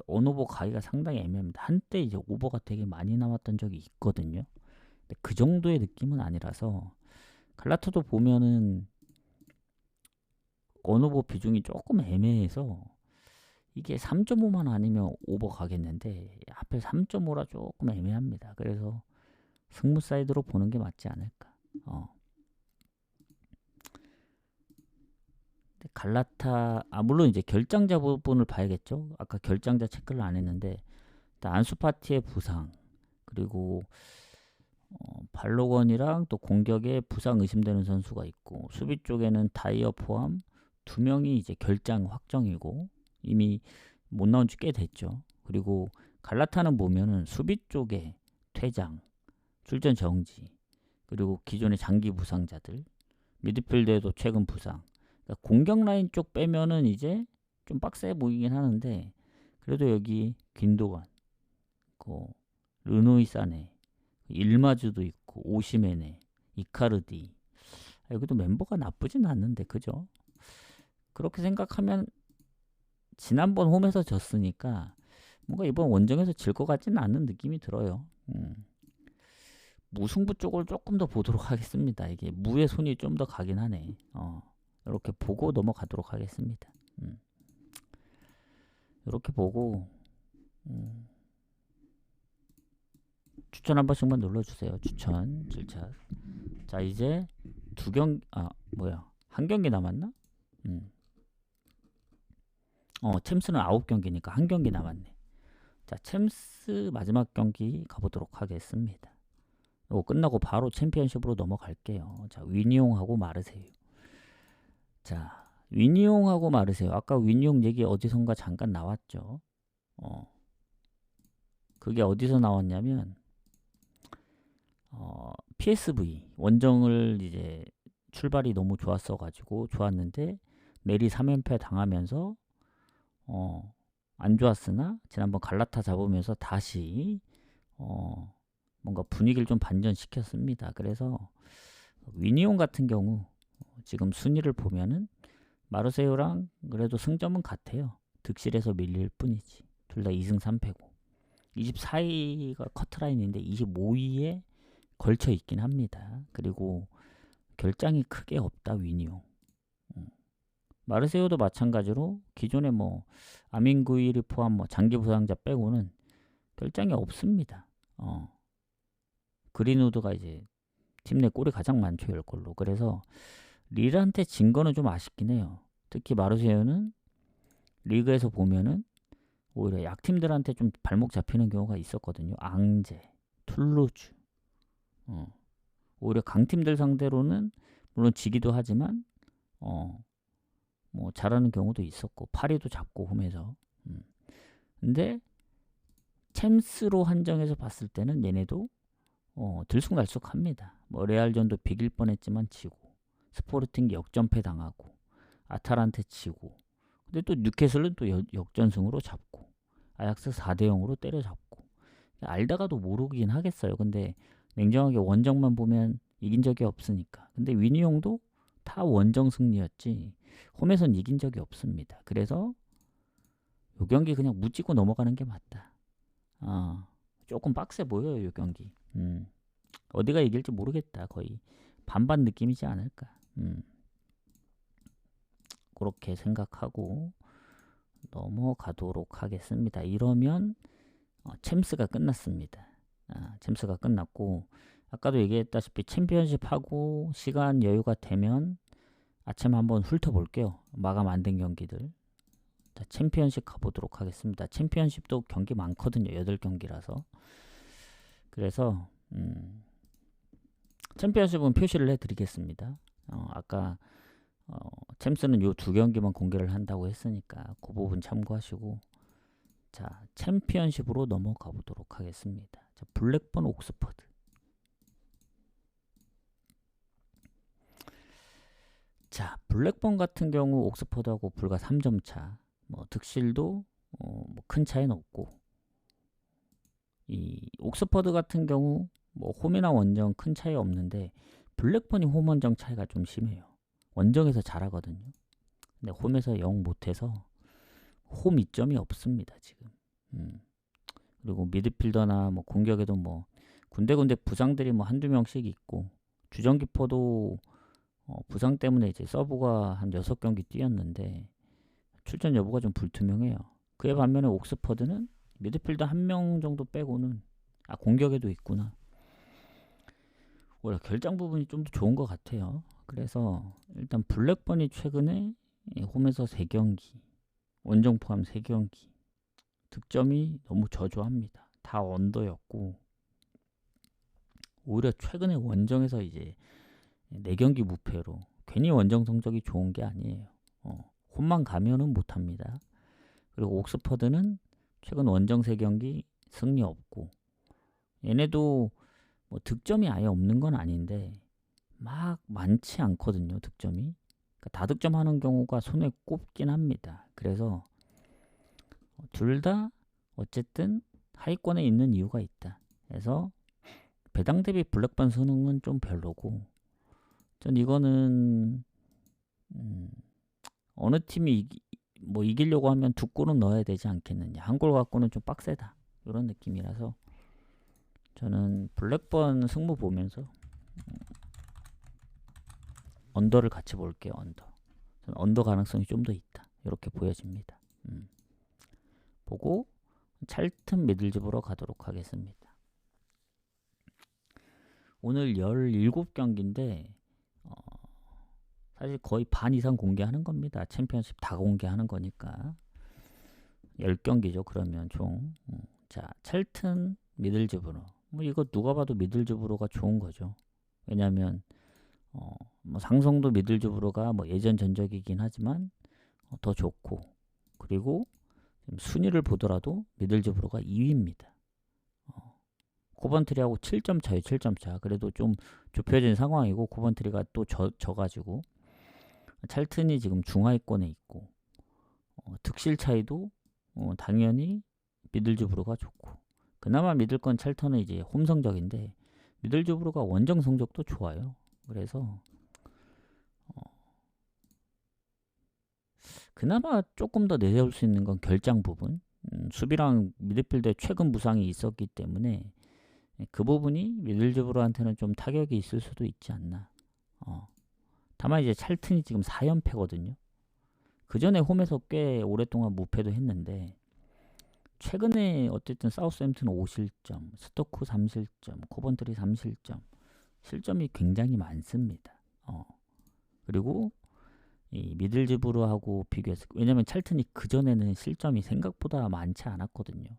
언오버 가기가 상당히 애매합니다. 한때 이제 오버가 되게 많이 나왔던 적이 있거든요. 근데 그 정도의 느낌은 아니라서 갈라타도 보면은 언오버 비중이 조금 애매해서 이게 3.5만 아니면 오버 가겠는데 하필 3.5라 조금 애매합니다. 그래서 승무 사이드로 보는 게 맞지 않을까. 갈라타 물론 이제 결장자 부분을 봐야겠죠. 아까 결장자 체크를 안 했는데 안수파티의 부상 그리고 발로건이랑 또 공격에 부상 의심되는 선수가 있고 수비 쪽에는 다이어 포함 2명이 이제 결장 확정이고 이미 못 나온 지 꽤 됐죠. 그리고 갈라타는 보면은 수비 쪽에 퇴장, 출전 정지 그리고 기존의 장기 부상자들 미드필드에도 최근 부상 그러니까 공격 라인 쪽 빼면은 이제 좀 빡세 보이긴 하는데 그래도 여기 긴도간, 르노이 사네, 일마즈도 있고 오시메네, 이카르디 여기도 멤버가 나쁘진 않는데 그죠? 그렇게 생각하면 지난번 홈에서 졌으니까 뭔가 이번 원정에서 질 것 같지는 않은 느낌이 들어요. 무승부 쪽을 조금 더 보도록 하겠습니다. 이게 무의 손이 좀 더 가긴 하네. 이렇게 보고 넘어가도록 하겠습니다. 이렇게 보고 추천 한 번씩만 눌러주세요. 추천 질차. 자 이제 한 경기 남았나? 챔스는 9경기니까 한 경기 남았네. 자 챔스 마지막 경기 가보도록 하겠습니다. 이거 끝나고 바로 챔피언십으로 넘어갈게요. 자 위니용하고 마르세유. 자 윈니용하고 마르세유. 아까 윈니용 얘기 어디선가 잠깐 나왔죠. 그게 어디서 나왔냐면 PSV 원정을 이제 출발이 너무 좋았는데 내리 3연패 당하면서 안 좋았으나 지난번 갈라타 잡으면서 다시 뭔가 분위기를 좀 반전시켰습니다. 그래서 위니온 같은 경우 지금 순위를 보면은 마르세유랑 그래도 승점은 같아요. 득실에서 밀릴 뿐이지. 둘 다 2승 3패고 24위가 커트라인인데 25위에 걸쳐 있긴 합니다. 그리고 결장이 크게 없다 위니온. 마르세유도 마찬가지로 기존에 뭐 아민구일이 포함 뭐 장기 부상자 빼고는 결장이 없습니다. 그린우드가 이제 팀 내 골이 가장 많죠, 10골로. 그래서 릴한테 진 거는 좀 아쉽긴 해요. 특히 마르세유는 리그에서 보면은 오히려 약팀들한테 좀 발목 잡히는 경우가 있었거든요. 앙제, 툴루즈. 오히려 강팀들 상대로는 물론 지기도 하지만 뭐 잘하는 경우도 있었고 파리도 잡고 홈에서. 근데 챔스로 한정해서 봤을 때는 얘네도 들쑥날쑥합니다. 뭐 레알전도 비길 뻔했지만 지고, 스포르팅 역전패 당하고, 아탈한테 지고, 근데 또 뉴캐슬은 또 역전승으로 잡고, 아약스 4대0으로 때려잡고. 알다가도 모르긴 하겠어요. 근데 냉정하게 원정만 보면 이긴 적이 없으니까. 근데 위니용도 다 원정 승리였지 홈에선 이긴 적이 없습니다. 그래서 요 경기 그냥 무찌고 넘어가는 게 맞다. 조금 빡세 보여요, 요 경기. 어디가 이길지 모르겠다. 거의 반반 느낌이지 않을까. 그렇게 생각하고 넘어가도록 하겠습니다. 이러면 챔스가 끝났습니다. 챔스가 끝났고 아까도 얘기했다시피 챔피언십하고 시간 여유가 되면 아침에 한번 훑어볼게요. 마감 안 된 경기들. 자, 챔피언십 가보도록 하겠습니다. 챔피언십도 경기 많거든요. 8경기라서. 그래서 챔피언십은 표시를 해드리겠습니다. 아까 챔스는 요 2경기만 공개를 한다고 했으니까 그 부분 참고하시고, 자, 챔피언십으로 넘어가 보도록 하겠습니다. 자, 블랙번 옥스퍼드. 자, 블랙번 같은 경우 옥스퍼드하고 불과 3점 차. 뭐 득실도 뭐 큰 차이는 없고, 이 옥스퍼드 같은 경우 뭐 홈이나 원정 큰 차이 없는데 블랙번이 홈 원정 차이가 좀 심해요. 원정에서 잘하거든요. 근데 홈에서 영 못해서 홈 이점이 없습니다 지금. 그리고 미드필더나 뭐 공격에도 뭐 군데군데 부상들이 뭐 한두 명씩 있고, 주전기포도 부상 때문에 이제 서브가 한 6경기 뛰었는데 출전 여부가 좀 불투명해요. 그에 반면에 옥스퍼드는 미드필더 1명 정도 빼고는 공격에도 있구나. 오히려 결장 부분이 좀 더 좋은 것 같아요. 그래서 일단 블랙번이 최근에 홈에서 3경기, 원정 포함 3경기, 득점이 너무 저조합니다. 다 언더였고, 오히려 최근에 원정에서 이제 4경기 무패로, 괜히 원정 성적이 좋은 게 아니에요. 홈만 가면은 못합니다. 그리고 옥스퍼드는 최근 원정 3경기 승리 없고, 얘네도 뭐 득점이 아예 없는 건 아닌데 막 많지 않거든요, 득점이. 그러니까 다득점하는 경우가 손에 꼽긴 합니다. 그래서 둘 다 어쨌든 하위권에 있는 이유가 있다. 그래서 배당 대비 블랙번 수능은 좀 별로고, 전 이거는 어느 팀이 뭐 이기려고 하면 2골은 넣어야 되지 않겠느냐. 1골 갖고는 좀 빡세다. 이런 느낌이라서 저는 블랙번 승부 보면서 언더를 같이 볼게요. 언더 가능성이 좀 더 있다. 이렇게 보여집니다. 보고 찰튼 미들즈보러 가도록 하겠습니다. 오늘 17경기인데 사실 거의 반 이상 공개하는 겁니다. 챔피언십 다 공개하는 거니까 10경기죠. 그러면 총. 자, 찰튼 미들즈브로. 뭐 이거 누가 봐도 미들즈브로가 좋은 거죠. 왜냐면 뭐 상성도 미들즈브로가 뭐 예전 전적이긴 하지만 더 좋고, 그리고 순위를 보더라도 미들즈브로가 2위입니다. 코번트리하고 7점 차예요. 7점 차. 그래도 좀 좁혀진 상황이고 코번트리가 또 져가지고 찰튼이 지금 중하위권에 있고, 득실 차이도 당연히 미들즈브로가 좋고, 그나마 믿을건 찰턴은 이제 홈 성적인데 미들즈브로가 원정 성적도 좋아요. 그래서 그나마 조금 더 내세울 수 있는 건 결장 부분. 수비랑 미드필더에 최근 부상이 있었기 때문에 그 부분이 미들즈브로한테는 좀 타격이 있을 수도 있지 않나. 다만 이제 찰튼이 지금 4연패거든요. 그 전에 홈에서 꽤 오랫동안 무패도 했는데 최근에 어쨌든 사우스햄튼 5실점, 스토크 3실점, 코번트리 3실점, 실점이 굉장히 많습니다. 그리고 이 미들즈브로하고 비교해서, 왜냐면 찰튼이 그 전에는 실점이 생각보다 많지 않았거든요.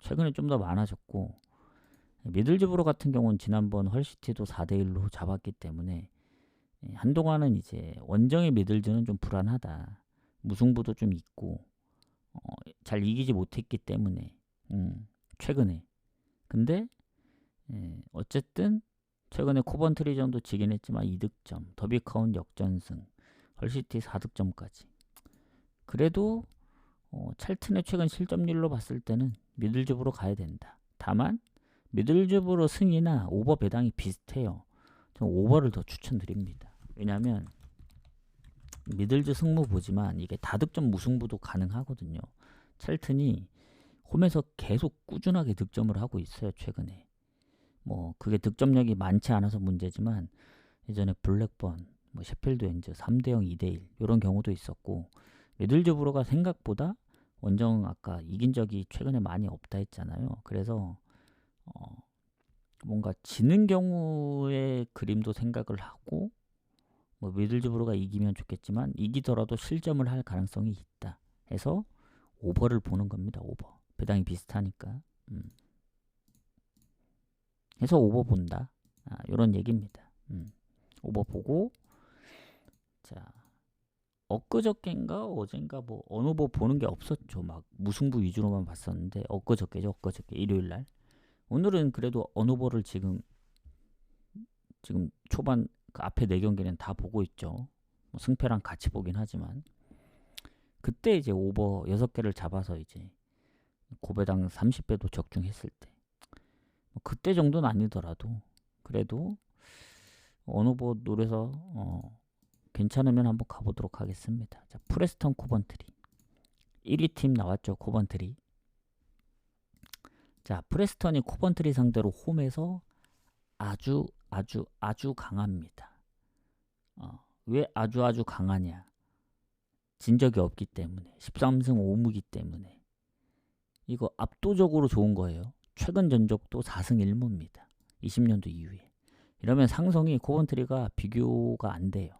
최근에 좀 더 많아졌고, 미들즈브로 같은 경우는 지난번 헐시티도 4대1로 잡았기 때문에 한동안은 이제 원정의 미들즈는 좀 불안하다, 무승부도 좀 있고 잘 이기지 못했기 때문에 최근에. 근데 어쨌든 최근에 코번트리전도 지긴 했지만 2득점, 더비카운 역전승, 헐시티 4득점까지. 그래도 찰튼의 최근 실점률로 봤을 때는 미들즈브로 가야 된다. 다만 미들즈브로 승이나 오버 배당이 비슷해요. 저는 오버를 더 추천드립니다. 왜냐하면 미들즈 승무 보지만 이게 다득점 무승부도 가능하거든요. 찰튼이 홈에서 계속 꾸준하게 득점을 하고 있어요. 최근에 뭐 그게 득점력이 많지 않아서 문제지만 예전에 블랙번, 뭐 셰필드 웬즈 3대0, 2대1 이런 경우도 있었고, 미들즈브로가 생각보다 원정 아까 이긴 적이 최근에 많이 없다 했잖아요. 그래서 뭔가 지는 경우의 그림도 생각을 하고, 뭐 미들즈브로가 이기면 좋겠지만 이기더라도 실점을 할 가능성이 있다 해서 오버를 보는 겁니다. 오버 배당이 비슷하니까. 해서 오버 본다, 이런 얘기입니다. 오버 보고, 자, 엊그저께인가 어젠가 뭐 어느 뭐 보는 게 없었죠. 막 무승부 위주로만 봤었는데 엊그저께죠. 엊그저께 일요일날. 오늘은 그래도 어느 보를 지금 초반 그 앞에 4경기는 다 보고 있죠. 뭐 승패랑 같이 보긴 하지만 그때 이제 오버 6개를 잡아서 이제 고배당 30배도 적중했을 때, 뭐 그때 정도는 아니더라도 그래도 어느 보 노려서 괜찮으면 한번 가보도록 하겠습니다. 자, 프레스턴 코번트리 1위 팀 나왔죠. 코번트리. 자, 프레스턴이 코번트리 상대로 홈에서 아주 강합니다. 왜 아주 강하냐? 진 적이 없기 때문에, 13승 5무기 때문에. 이거 압도적으로 좋은 거예요. 최근 전적도 4승 1무입니다. 20년도 이후에. 이러면 상성이 코번트리가 비교가 안 돼요.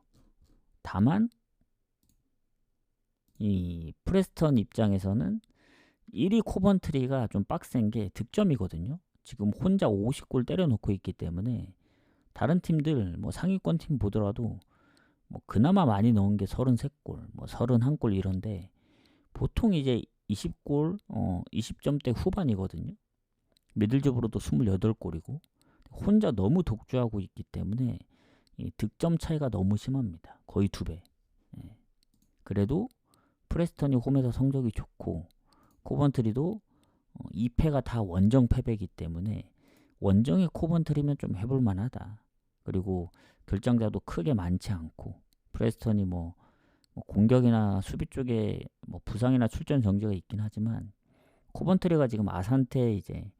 다만 이 프레스턴 입장에서는 1위 코번트리가 좀 빡센 게 득점이거든요. 지금 혼자 50골 때려놓고 있기 때문에 다른 팀들 뭐 상위권 팀 보더라도 뭐 그나마 많이 넣은 게 33골, 뭐 31골 이런데 보통 이제 20골, 20점대 후반이거든요. 미들즈브로도 28골이고 혼자 너무 독주하고 있기 때문에 이 득점 차이가 너무 심합니다. 거의 2배. 그래도 프레스턴이 홈에서 성적이 좋고 코번트리도 2패가 다 원정 패배이기 때문에 원정의 코번트리면 좀 해볼 만하다. 그리고 결장자도 크게 많지 않고, 프레스턴이 뭐 공격이나 수비 쪽에 뭐 부상이나 출전 정지가 있긴 하지만 코번트리가 지금 아산테 이제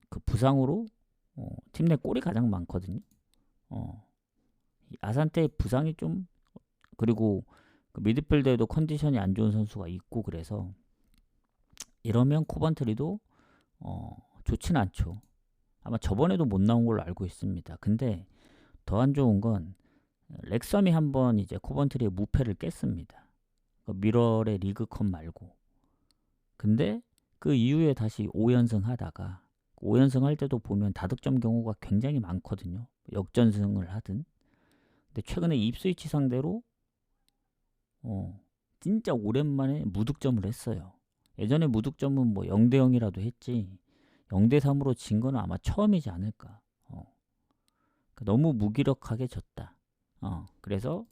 그 부상으로 팀 내 골이 가장 많거든요. 아산테 부상이 좀, 그리고 그 미드필더에도 컨디션이 안 좋은 선수가 있고, 그래서 이러면 코번트리도 좋진 않죠. 아마 저번에도 못 나온 걸로 알고 있습니다. 근데 더 안 좋은 건 렉섬이 한번 이제 코번트리의 무패를 깼습니다. 그 미럴의 리그컵 말고. 근데 그 이후에 다시 5연승 하다가 5연승 할 때도 보면 다득점 경우가 굉장히 많거든요. 역전승을 하든. 근데 최근에 입스위치 상대로 진짜 오랜만에 무득점을 했어요. 예전에 무득점은 뭐 0대 0이라도 했지 0대 3으로 진 거는 아마 처음이지 않을까. 너무 무기력하게 졌다. 그래서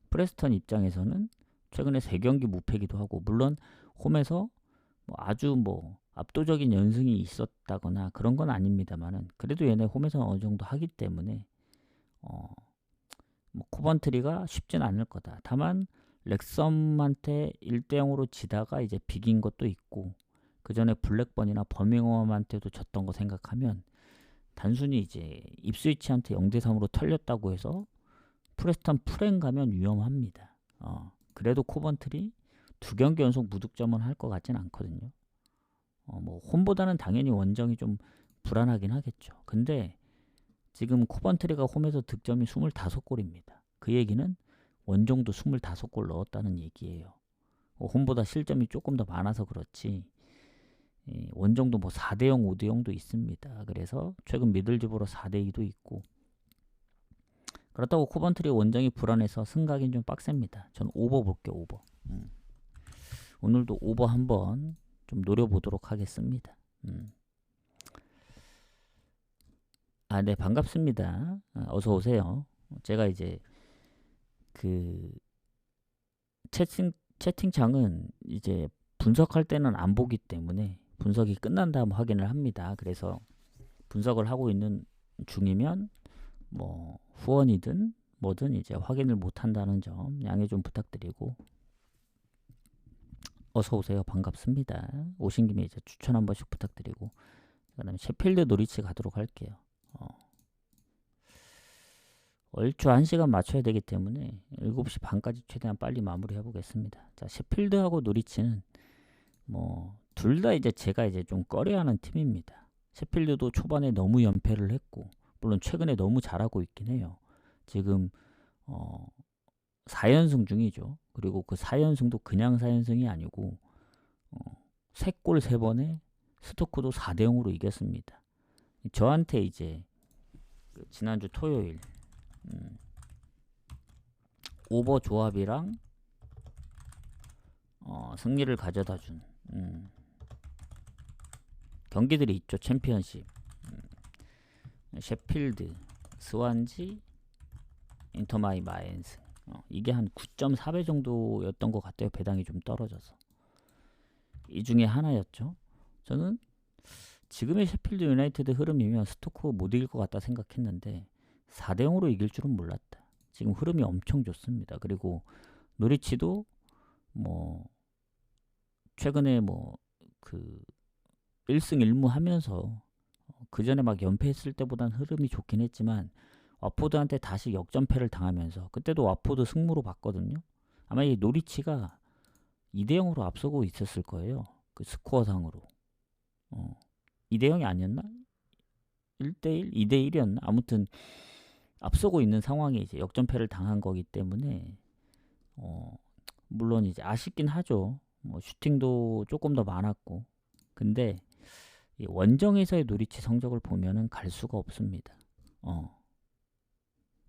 프레스턴 입장에서는 최근에 3경기 무패기도 하고, 물론 홈에서 뭐 아주 뭐 압도적인 연승이 있었다거나 그런 건 아닙니다만은 그래도 얘네 홈에서 어느 정도 하기 때문에 뭐 코번트리가 쉽진 않을 거다. 다만 렉섬한테 1대 0으로 지다가 이제 비긴 것도 있고, 그 전에 블랙번이나 버밍엄한테도 졌던 거 생각하면 단순히 이제 입스위치한테 0대 3으로 털렸다고 해서 프레스턴 프렌 가면 위험합니다. 그래도 코번트리 2경기 연속 무득점은 할 것 같진 않거든요. 뭐 홈보다는 당연히 원정이 좀 불안하긴 하겠죠. 근데 지금 코번트리가 홈에서 득점이 25골입니다. 그 얘기는 원정도 25골 넣었다는 얘기예요. 홈보다 실점이 조금 더 많아서 그렇지 원정도 뭐 4대0, 5대0도 있습니다. 그래서 최근 미들즈보로 4대2도 있고, 그렇다고 코번트리 원정이 불안해서 승각인 좀 빡셉니다. 전 오버 볼게요. 오버. 오늘도 오버 한번 좀 노려보도록 하겠습니다. 네, 반갑습니다. 어서 오세요. 제가 이제 그 채팅창은 이제 분석할 때는 안 보기 때문에 분석이 끝난 다음 확인을 합니다. 그래서 분석을 하고 있는 중이면 뭐 후원이든 뭐든 이제 확인을 못 한다는 점 양해 좀 부탁드리고, 어서 오세요. 반갑습니다. 오신 김에 이제 추천 한 번씩 부탁드리고, 그다음에 셰필드 노리치 가도록 할게요. 얼추 1시간 맞춰야 되기 때문에 7시 반까지 최대한 빨리 마무리해 보겠습니다. 자, 셰필드하고 노리치는 뭐 둘 다 이제 제가 이제 좀 꺼려하는 팀입니다. 셰필드도 초반에 너무 연패를 했고, 물론 최근에 너무 잘하고 있긴 해요. 지금 4연승 중이죠. 그리고 그 4연승도 그냥 4연승이 아니고 3골 3번에 스토크도 4대 0으로 이겼습니다. 저한테 이제 그 지난주 토요일 오버 조합이랑 승리를 가져다 준 경기들이 있죠. 챔피언십, 셰필드, 스완지, 인터마이 마엔스. 이게 한 9.4배 정도였던 것 같아요. 배당이 좀 떨어져서. 이 중에 하나였죠. 저는 지금의 셰필드 유나이티드 흐름이면 스토크 못 이길 것 같다 생각했는데 4대 0으로 이길 줄은 몰랐다. 지금 흐름이 엄청 좋습니다. 그리고 노리치도 뭐 최근에 뭐 그 1승 1무 하면서 그 전에 막 연패했을 때보다는 흐름이 좋긴 했지만 와포드한테 다시 역전패를 당하면서, 그때도 와포드 승무로 봤거든요. 아마 이 노리치가 2대 0으로 앞서고 있었을 거예요. 그 스코어상으로. 2대 0이 아니었나? 1대 1, 2대 1이었나? 아무튼 앞서고 있는 상황에 이제 역전패를 당한 거기 때문에 물론 이제 아쉽긴 하죠. 뭐 슈팅도 조금 더 많았고. 근데 이 원정에서의 노리치 성적을 보면은 갈 수가 없습니다.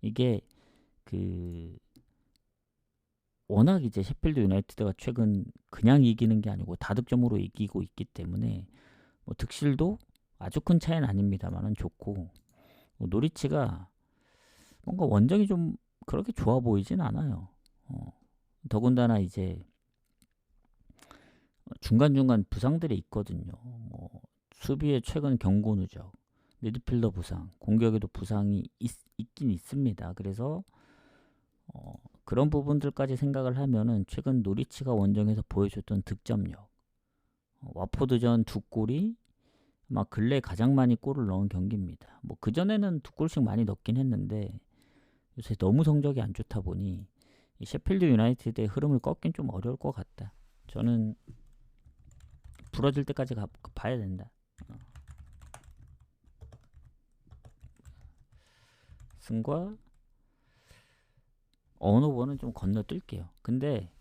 이게 그 워낙 이제 셰필드 유나이티드가 최근 그냥 이기는 게 아니고 다득점으로 이기고 있기 때문에 뭐 득실도 아주 큰 차이는 아닙니다만은 좋고, 노리치가 뭔가 원정이 좀 그렇게 좋아 보이진 않아요. 더군다나 이제 중간중간 부상들이 있거든요. 뭐 수비에 최근 경고 누적, 미드필더 부상, 공격에도 부상이 있긴 있습니다. 그래서 그런 부분들까지 생각을 하면은 최근 노리치가 원정에서 보여줬던 득점력, 와포드전 2골이 아마 근래 가장 많이 골을 넣은 경기입니다. 뭐 그전에는 2골씩 많이 넣긴 했는데 요새 너무 성적이 안 좋다 보니 이 셰필드 유나이티드의 흐름을 꺾긴 좀 어려울 것 같다. 저는 부러질 때까지 봐야 된다. 승과 언오버는 좀 건너뛸게요. 근데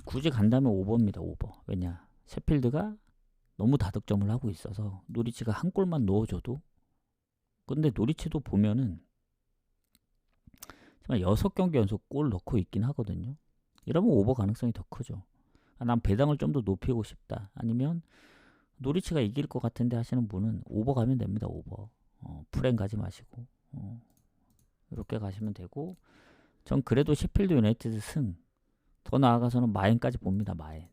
굳이 간다면 오버입니다. 오버. 왜냐? 셰필드가 너무 다득점을 하고 있어서 노리치가 한 골만 넣어줘도, 근데 노리치도 보면은 정말 6경기 연속 골 넣고 있긴 하거든요. 이러면 오버 가능성이 더 크죠. 난 배당을 좀 더 높이고 싶다. 아니면 노리치가 이길 것 같은데 하시는 분은 오버 가면 됩니다. 오버. 프랭 가지 마시고 이렇게 가시면 되고, 전 그래도 시필드 유나이티드 승, 더 나아가서는 마인까지 봅니다. 마인.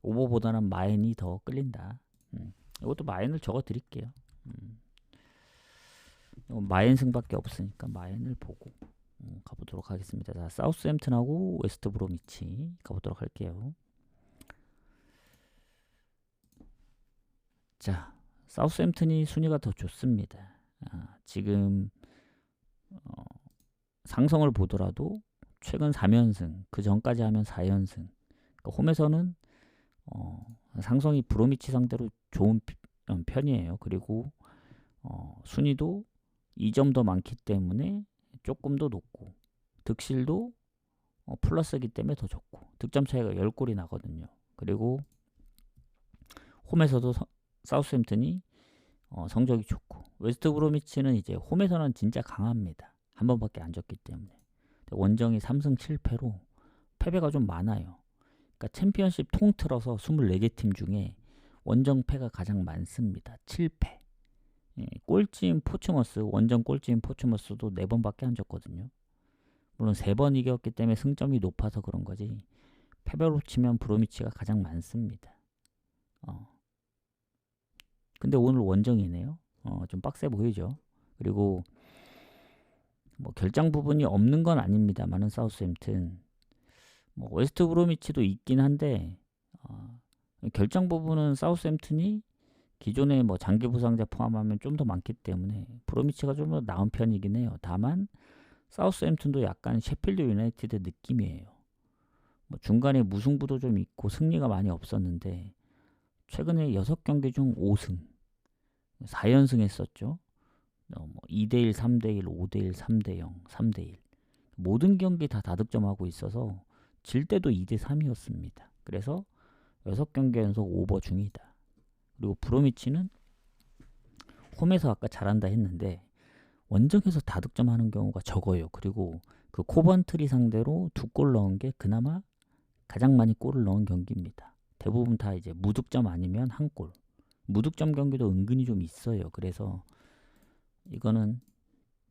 오버보다는 마인이 더 끌린다. 이것도 마인을 적어 드릴게요. 마인 승밖에 없으니까 마인을 보고 가보도록 하겠습니다. 자, 사우스햄튼하고 웨스트 브로미치 가보도록 할게요. 자, 사우스햄튼이 순위가 더 좋습니다. 지금 상성을 보더라도 최근 3연승, 그 전까지 하면 4연승. 그러니까 홈에서는 상성이 브로미치 상대로 좋은 편이에요. 그리고 순위도 2점 더 많기 때문에 조금 더 높고, 득실도 플러스이기 때문에 더 좋고, 득점 차이가 10골이 나거든요. 그리고 홈에서도 사우스햄튼이 성적이 좋고, 웨스트 브로미치는 이제 홈에서는 진짜 강합니다. 한 번밖에 안 졌기 때문에. 원정이 3승 7패로 패배가 좀 많아요. 그러니까 챔피언십 통틀어서 24개 팀 중에 원정패가 가장 많습니다. 7패. 꼴찌인 포츠머스, 원정 꼴찌인 포츠머스도 4번밖에 안 졌거든요. 물론 3번 이겼기 때문에 승점이 높아서 그런 거지, 패배로 치면 브로미치가 가장 많습니다. 근데 오늘 원정이네요. 좀 빡세 보이죠. 그리고 뭐 결장 부분이 없는 건 아닙니다만은 사우스햄튼, 뭐 웨스트 브로미치도 있긴 한데 결장 부분은 사우스햄튼이 기존에 뭐 장기 부상자 포함하면 좀 더 많기 때문에 브로미치가 좀 더 나은 편이긴 해요. 다만 사우스햄튼도 약간 셰필드 유나이티드 느낌이에요. 뭐 중간에 무승부도 좀 있고 승리가 많이 없었는데 최근에 6경기 중 5승, 4연승 했었죠. 뭐 2대1, 3대1, 5대1, 3대0, 3대1 모든 경기 다 다득점하고 있어서 질 때도 2대3이었습니다. 그래서 6경기 연속 오버 중이다. 그리고 브로미치는 홈에서 아까 잘한다 했는데 원정에서 다득점하는 경우가 적어요. 그리고 그 코번트리 상대로 2골 넣은 게 그나마 가장 많이 골을 넣은 경기입니다. 대부분 다 이제 무득점 아니면 1골. 무득점 경기도 은근히 좀 있어요. 그래서 이거는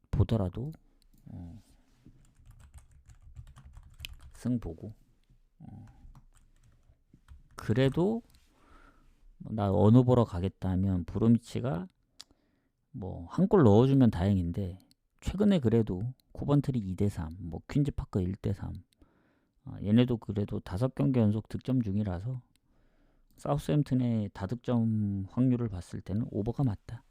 보더라도 승 보고, 그래도 나 어느 보러 가겠다 하면 브로미치가 뭐 1골 넣어주면 다행인데, 최근에 그래도 코번트리 2대3, 뭐 퀸즈파크 1대3, 얘네도 그래도 5경기 연속 득점 중이라서 사우스햄튼의 다득점 확률을 봤을 때는 오버가 맞다.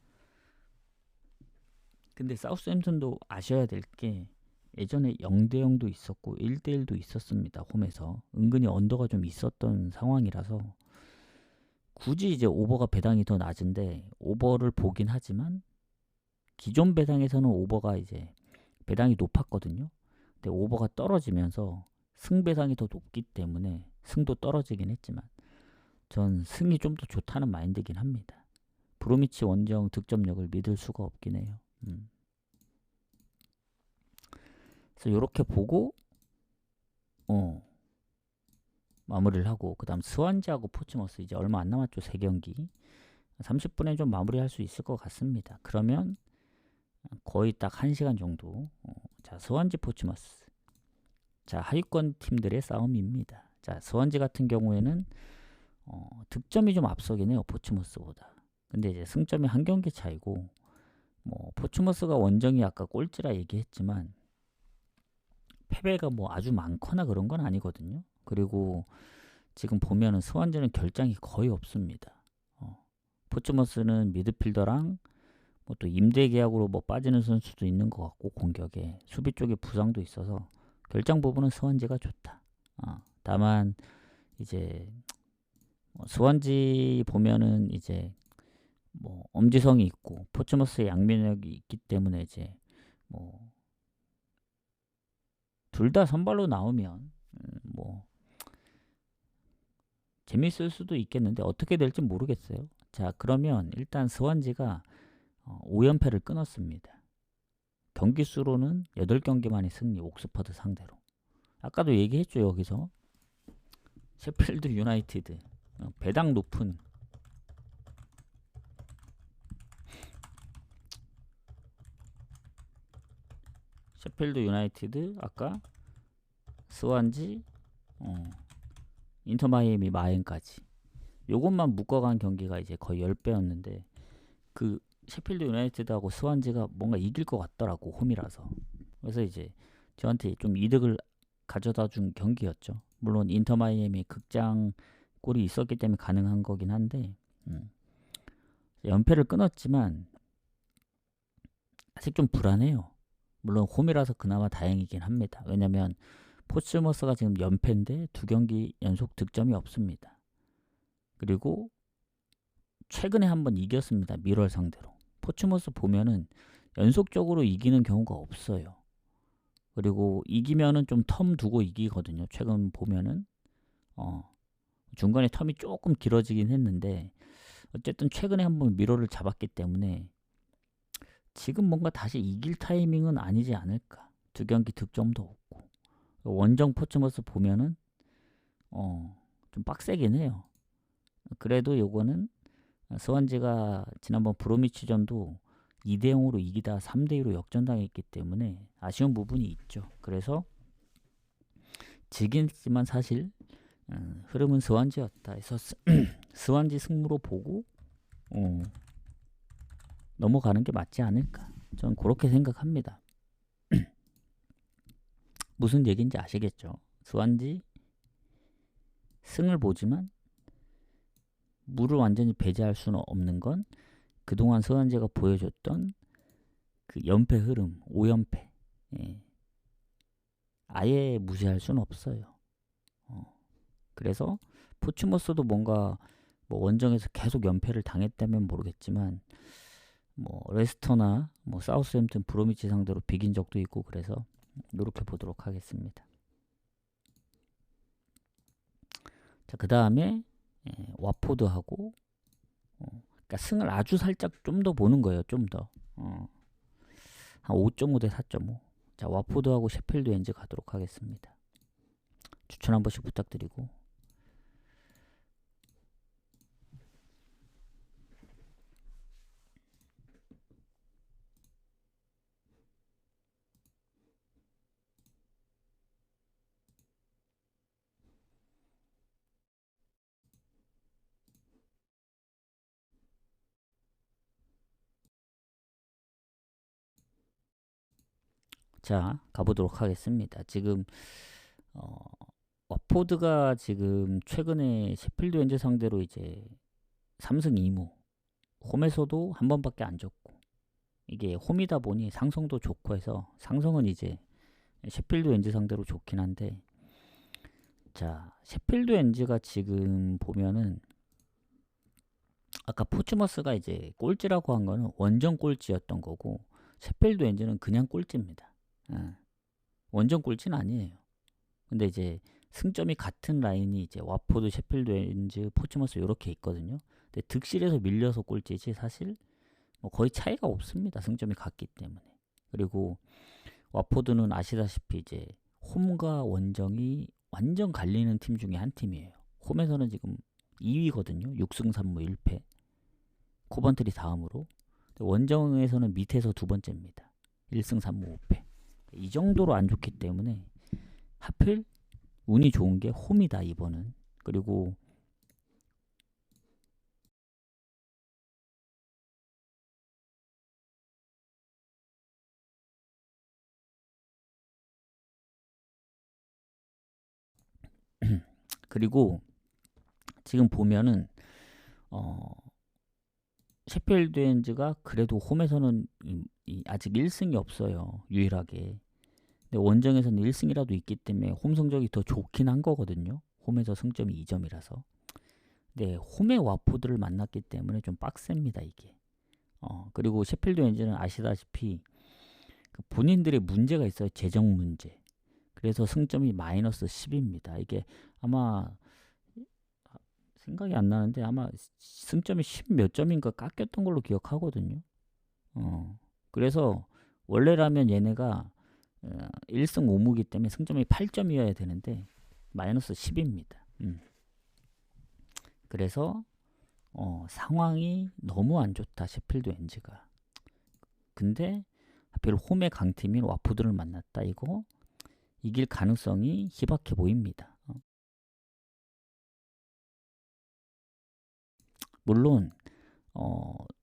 근데 사우스햄튼도 아셔야 될 게 예전에 0대0도 있었고 1대1도 있었습니다. 홈에서 은근히 언더가 좀 있었던 상황이라서 굳이 이제 오버가 배당이 더 낮은데 오버를 보긴 하지만, 기존 배당에서는 오버가 이제 배당이 높았거든요. 근데 오버가 떨어지면서 승 배당이 더 높기 때문에 승도 떨어지긴 했지만 전 승이 좀 더 좋다는 마인드긴 합니다. 브로미치 원정 득점력을 믿을 수가 없긴 해요. 그래서 이렇게 보고 마무리를 하고, 그 다음 스완지하고 포츠머스 이제 얼마 안 남았죠. 3경기 30분에 좀 마무리할 수 있을 것 같습니다. 그러면 거의 딱 1시간 정도. 자, 스완지 포츠머스. 자, 하위권 팀들의 싸움입니다. 자, 스완지 같은 경우에는 득점이 좀 앞서긴 해요. 포츠머스보다. 근데 이제 승점이 1경기 차이고, 뭐 포츠머스가 원정이 아까 꼴찌라 얘기했지만 패배가 뭐 아주 많거나 그런 건 아니거든요. 그리고 지금 보면은 스완지는 결장이 거의 없습니다. 포츠머스는 미드필더랑 뭐 또 임대 계약으로 뭐 빠지는 선수도 있는 것 같고, 공격에 수비 쪽에 부상도 있어서 결장 부분은 스완지가 좋다. 다만 이제 스완지 보면은 이제 뭐 엄지성이 있고 포츠머스의 양면역이 있기 때문에 이제 뭐 둘 다 선발로 나오면 뭐 재밌을 수도 있겠는데 어떻게 될지 모르겠어요. 자, 그러면 일단 스완지가 5연패를 끊었습니다. 경기 수로는 8경기만에 승리, 옥스퍼드 상대로. 아까도 얘기했죠, 여기서. 셰필드 유나이티드, 배당 높은 셰필드 유나이티드, 아까 스완지, 인터 마이애미 마엔까지. 요것만 묶어간 경기가 이제 거의 10배였는데 그 셰필드 유나이티드하고 스완지가 뭔가 이길 것 같더라고, 홈이라서. 그래서 이제 저한테 좀 이득을 가져다 준 경기였죠. 물론 인터 마이애미 극장 골이 있었기 때문에 가능한 거긴 한데 연패를 끊었지만 아직 좀 불안해요. 물론 홈이라서 그나마 다행이긴 합니다. 왜냐면 포츠머스가 지금 연패인데 2경기 연속 득점이 없습니다. 그리고 최근에 한번 이겼습니다. 미럴 상대로. 포츠머스 보면은 연속적으로 이기는 경우가 없어요. 그리고 이기면은 좀 텀 두고 이기거든요. 최근 보면은 중간에 텀이 조금 길어지긴 했는데 어쨌든 최근에 한번 미러를 잡았기 때문에 지금 뭔가 다시 이길 타이밍은 아니지 않을까. 2경기 득점도 없고 원정 포츠머스 보면은 좀 빡세긴 해요. 그래도 요거는 스완지가 지난번 브로미치전도 2대0으로 이기다 3대2로 역전당했기 때문에 아쉬운 부분이 있죠. 그래서 지긴 했지만 사실 흐름은 스완지였다 해서 스완지 승무로 보고 넘어가는 게 맞지 않을까. 저는 그렇게 생각합니다. 무슨 얘기인지 아시겠죠? 스완지 승을 보지만 물을 완전히 배제할 수는 없는 건 그동안 스완지가 보여줬던 그 연패 흐름, 5연패. 예. 아예 무시할 수는 없어요. 그래서 포츠머스도 뭔가 뭐 원정에서 계속 연패를 당했다면 모르겠지만 뭐 레스터나 뭐 사우스햄튼 브로미치 상대로 비긴 적도 있고 그래서 이렇게 보도록 하겠습니다. 자, 그 다음에 와포드하고 그러니까 승을 아주 살짝 좀 더 보는 거예요. 좀 더. 한 5.5 대 4.5. 자, 와포드하고 셰필드 웬즈 가도록 하겠습니다. 추천 한 번씩 부탁드리고. 자, 가보도록 하겠습니다. 지금 와포드가 지금 최근에 셰필드 웬즈 상대로 이제 3승 2무. 홈에서도 한 번밖에 안 졌고 이게 홈이다 보니 상성도 좋고 해서 상성은 이제 셰필드 웬즈 상대로 좋긴 한데 자, 셰필드 웬즈가 지금 보면은 아까 포츠머스가 이제 꼴찌라고 한 거는 원정 꼴찌였던 거고 셰필드 웬즈는 그냥 꼴찌입니다. 원정 꼴찌는 아니에요. 근데 이제 승점이 같은 라인이 이제 와포드, 셰필드 웬즈, 포츠머스 이렇게 있거든요. 근데 득실에서 밀려서 꼴찌지 사실 뭐 거의 차이가 없습니다. 승점이 같기 때문에. 그리고 와포드는 아시다시피 이제 홈과 원정이 완전 갈리는 팀 중에 한 팀이에요. 홈에서는 지금 2위거든요. 6승 3무 1패. 코번트리 다음으로. 원정에서는 밑에서 두 번째입니다. 1승 3무 5패. 이 정도로 안 좋기 때문에 하필 운이 좋은 게 홈이다 이번은. 그리고 그리고 지금 보면은 셰필드 웬즈가 그래도 홈에서는 아직 1승이 없어요. 유일하게. 근데 원정에서는 1승이라도 있기 때문에 홈 성적이 더 좋긴 한 거거든요. 홈에서 승점이 2점이라서. 근데 홈의 와포드를 만났기 때문에 좀 빡셉니다 이게. 그리고 셰필드 웬즈는 아시다시피 그 본인들의 문제가 있어요. 재정 문제. 그래서 승점이 마이너스 10입니다. 이게 아마 생각이 안 나는데 아마 승점이 10 몇 점인가 깎였던 걸로 기억하거든요. 그래서 원래라면 얘네가 1승 5무기 때문에 승점이 8점이어야 되는데 마이너스 10입니다. 그래서 상황이 너무 안 좋다. 셰필드 웬즈가. 근데 하필 홈의 강팀인 와포드를 만났다. 이거 이길 가능성이 희박해 보입니다. 물론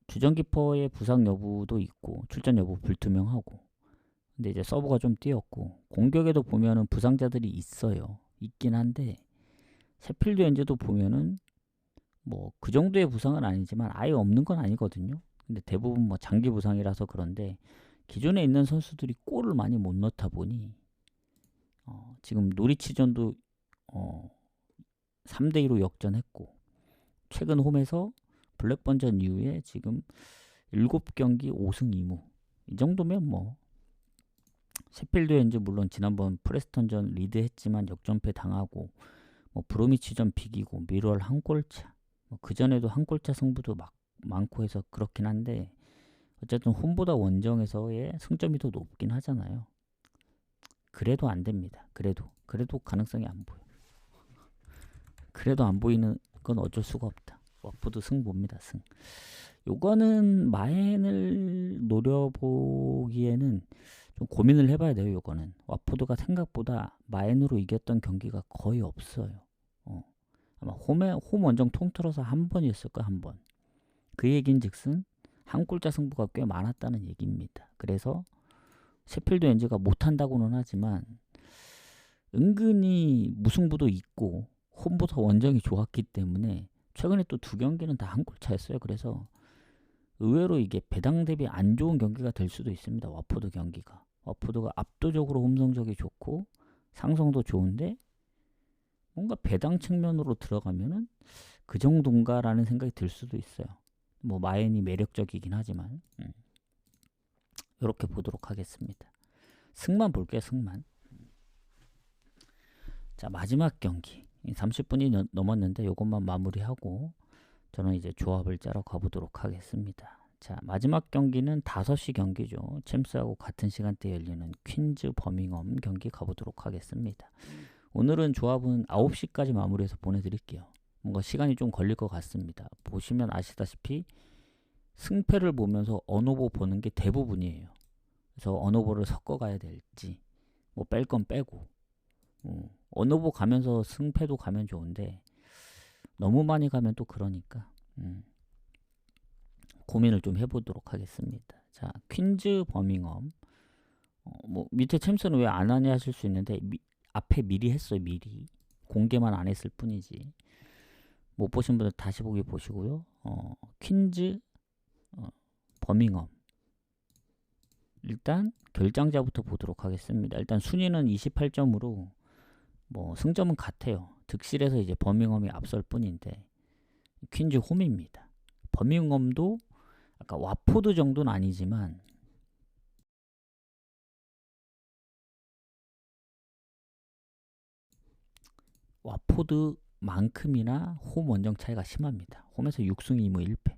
주전키퍼의 부상 여부도 있고 출전 여부 불투명하고, 근데 이제 서브가 좀 뛰었고 공격에도 보면은 부상자들이 있어요. 있긴 한데 셰필드 웬즈도 보면은 뭐 그 정도의 부상은 아니지만 아예 없는 건 아니거든요. 근데 대부분 뭐 장기 부상이라서 그런데 기존에 있는 선수들이 골을 많이 못 넣다 보니 지금 노리치전도 3대2로 역전했고, 최근 홈에서 블랙번전 이후에 지금 7경기 5승 2무. 이 정도면 뭐 셰필드 웬즈 물론 지난번 프레스턴전 리드했지만 역전패 당하고, 뭐 브로미치전 비기고 미러럴 한 골차, 뭐 그전에도 한 골차 승부도 많고 해서 그렇긴 한데 어쨌든 홈보다 원정에서의 승점이 더 높긴 하잖아요. 그래도 안 됩니다. 그래도 가능성이 안 보여. 그래도 안 보이는 건 어쩔 수가 없다. 와포드 승 봅니다. 승. 요거는 마엔을 노려보기에는 좀 고민을 해봐야 돼요. 요거는 와포드가 생각보다 마엔으로 이겼던 경기가 거의 없어요. 아마 홈 원정 통틀어서 한 번이었을 거야. 한 번. 그 얘긴즉슨 한 골자 승부가 꽤 많았다는 얘기입니다. 그래서 셰필드 웬즈가 못한다고는 하지만 은근히 무승부도 있고 홈보다 원정이 좋았기 때문에 최근에 또 2경기는 다 한 골 차였어요. 그래서 의외로 이게 배당 대비 안 좋은 경기가 될 수도 있습니다. 와포드 경기가. 와포드가 압도적으로 홈 성적이 좋고 상성도 좋은데 뭔가 배당 측면으로 들어가면은 그 정도인가라는 생각이 들 수도 있어요. 뭐 마엔이 매력적이긴 하지만 이렇게 보도록 하겠습니다. 승만 볼게요. 승만. 자, 마지막 경기 30분이 넘었는데 이것만 마무리하고 저는 이제 조합을 짜러 가보도록 하겠습니다. 자, 마지막 경기는 5시 경기죠. 챔스하고 같은 시간대에 열리는 퀸즈 버밍엄 경기 가보도록 하겠습니다. 오늘은 조합은 9시까지 마무리해서 보내드릴게요. 뭔가 시간이 좀 걸릴 것 같습니다. 보시면 아시다시피 승패를 보면서 언오버 보는 게 대부분이에요. 그래서 언오버를 섞어가야 될지 뭐 뺄 건 빼고 언오버 가면서 승패도 가면 좋은데 너무 많이 가면 또 그러니까 고민을 좀 해보도록 하겠습니다. 자, 퀸즈 버밍엄. 뭐 밑에 챔스는 왜 안 하냐 하실 수 있는데 앞에 미리 했어요. 미리 공개만 안 했을 뿐이지. 못 보신 분들 다시 보기 보시고요. 퀸즈 버밍엄. 일단 결장자부터 보도록 하겠습니다. 일단 순위는 28점으로 뭐 승점은 같아요. 득실에서 이제 버밍엄이 앞설 뿐인데 퀸즈 홈입니다. 버밍엄도 아까 와포드 정도는 아니지만 와포드만큼이나 홈 원정 차이가 심합니다. 홈에서 6승 2무 1패,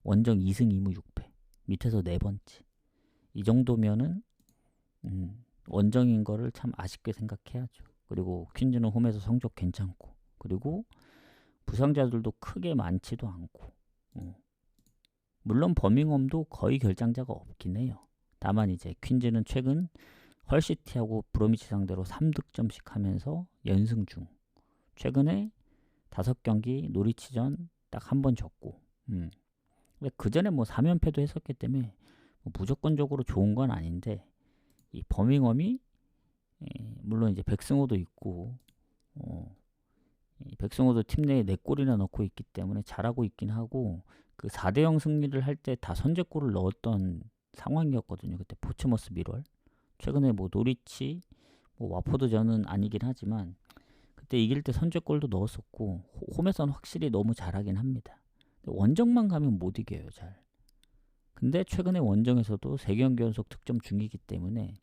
원정 2승 2무 6패, 밑에서 네 번째. 이 정도면은 원정인 거를 참 아쉽게 생각해야죠. 그리고 퀸즈는 홈에서 성적 괜찮고, 그리고 부상자들도 크게 많지도 않고, 물론 버밍엄도 거의 결장자가 없긴 해요. 다만 이제 퀸즈는 최근 헐시티하고 브로미치 상대로 3득점씩 하면서 연승 중. 최근에 5경기 노리치전 딱 한 번 졌고, 그 전에 뭐 3연패도 했었기 때문에 뭐 무조건적으로 좋은 건 아닌데, 이 버밍엄이 물론 이제 백승호도 있고, 이 백승호도 팀 내에 4골이나 넣고 있기 때문에 잘하고 있긴 하고, 그 4대0 승리를 할 때 다 선제골을 넣었던 상황이었거든요. 그때 포츠머스 미럴. 최근에 뭐 노리치, 뭐 와포드전은 아니긴 하지만 그때 이길 때 선제골도 넣었었고 홈에서는 확실히 너무 잘하긴 합니다. 원정만 가면 못 이겨요. 잘. 근데 최근에 원정에서도 3경기 연속 득점 중이기 때문에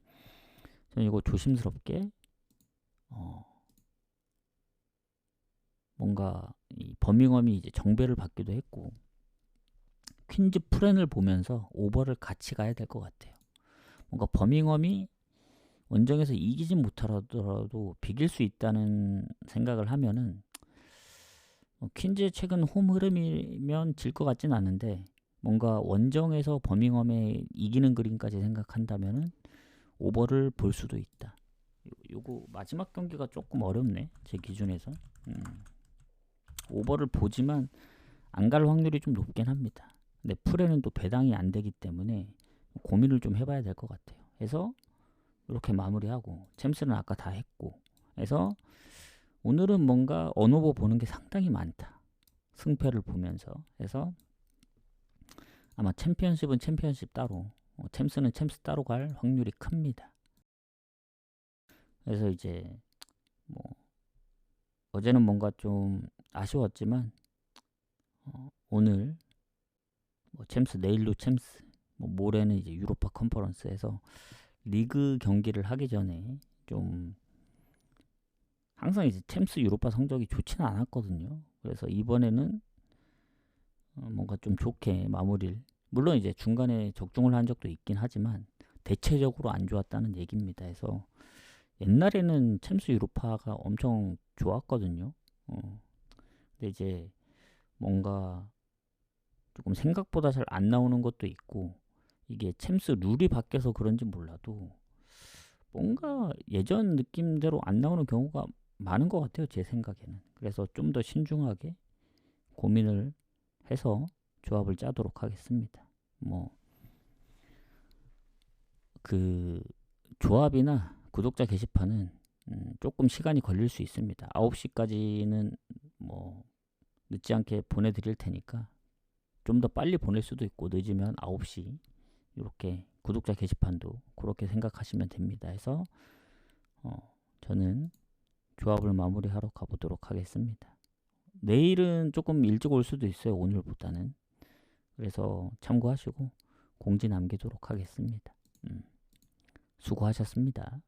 저는 이거 조심스럽게 뭐 뭔가 이 버밍엄이 이제 정배를 받기도 했고 퀸즈 프렌을 보면서 오버를 같이 가야 될 것 같아요. 뭔가 버밍엄이 원정에서 이기진 못하더라도 비길 수 있다는 생각을 하면은 퀸즈의 최근 홈 흐름이면 질 것 같진 않은데 뭔가 원정에서 버밍엄에 이기는 그림까지 생각한다면은 오버를 볼 수도 있다. 요거 마지막 경기가 조금 어렵네 제 기준에서. 오버를 보지만 안 갈 확률이 좀 높긴 합니다. 근데 풀에는 또 배당이 안 되기 때문에 고민을 좀 해봐야 될 것 같아요. 그래서 이렇게 마무리하고 챔스는 아까 다 했고 해서 오늘은 뭔가 언오버 보는 게 상당히 많다. 승패를 보면서 해서 아마 챔피언십은 챔피언십 따로 챔스는 챔스 따로 갈 확률이 큽니다. 그래서 이제 뭐 어제는 뭔가 좀 아쉬웠지만 오늘 뭐 챔스 내일로 챔스 뭐 모레는 이제 유로파 컨퍼런스에서 리그 경기를 하기 전에 좀 항상 이제 챔스 유로파 성적이 좋지는 않았거든요. 그래서 이번에는 뭔가 좀 좋게 마무리를 물론 이제 중간에 적중을 한 적도 있긴 하지만 대체적으로 안 좋았다는 얘기입니다. 해서 옛날에는 챔스 유로파가 엄청 좋았거든요. 근데 이제 뭔가 조금 생각보다 잘 안 나오는 것도 있고 이게 챔스 룰이 바뀌어서 그런지 몰라도 뭔가 예전 느낌대로 안 나오는 경우가 많은 것 같아요. 제 생각에는. 그래서 좀 더 신중하게 고민을 해서 조합을 짜도록 하겠습니다. 뭐 그 조합이나 구독자 게시판은 조금 시간이 걸릴 수 있습니다. 9시까지는 뭐 늦지 않게 보내드릴 테니까 좀 더 빨리 보낼 수도 있고 늦으면 9시 이렇게 구독자 게시판도 그렇게 생각하시면 됩니다. 해서 저는 조합을 마무리하러 가보도록 하겠습니다. 내일은 조금 일찍 올 수도 있어요. 오늘보다는. 그래서 참고하시고 공지 남기도록 하겠습니다. 수고하셨습니다.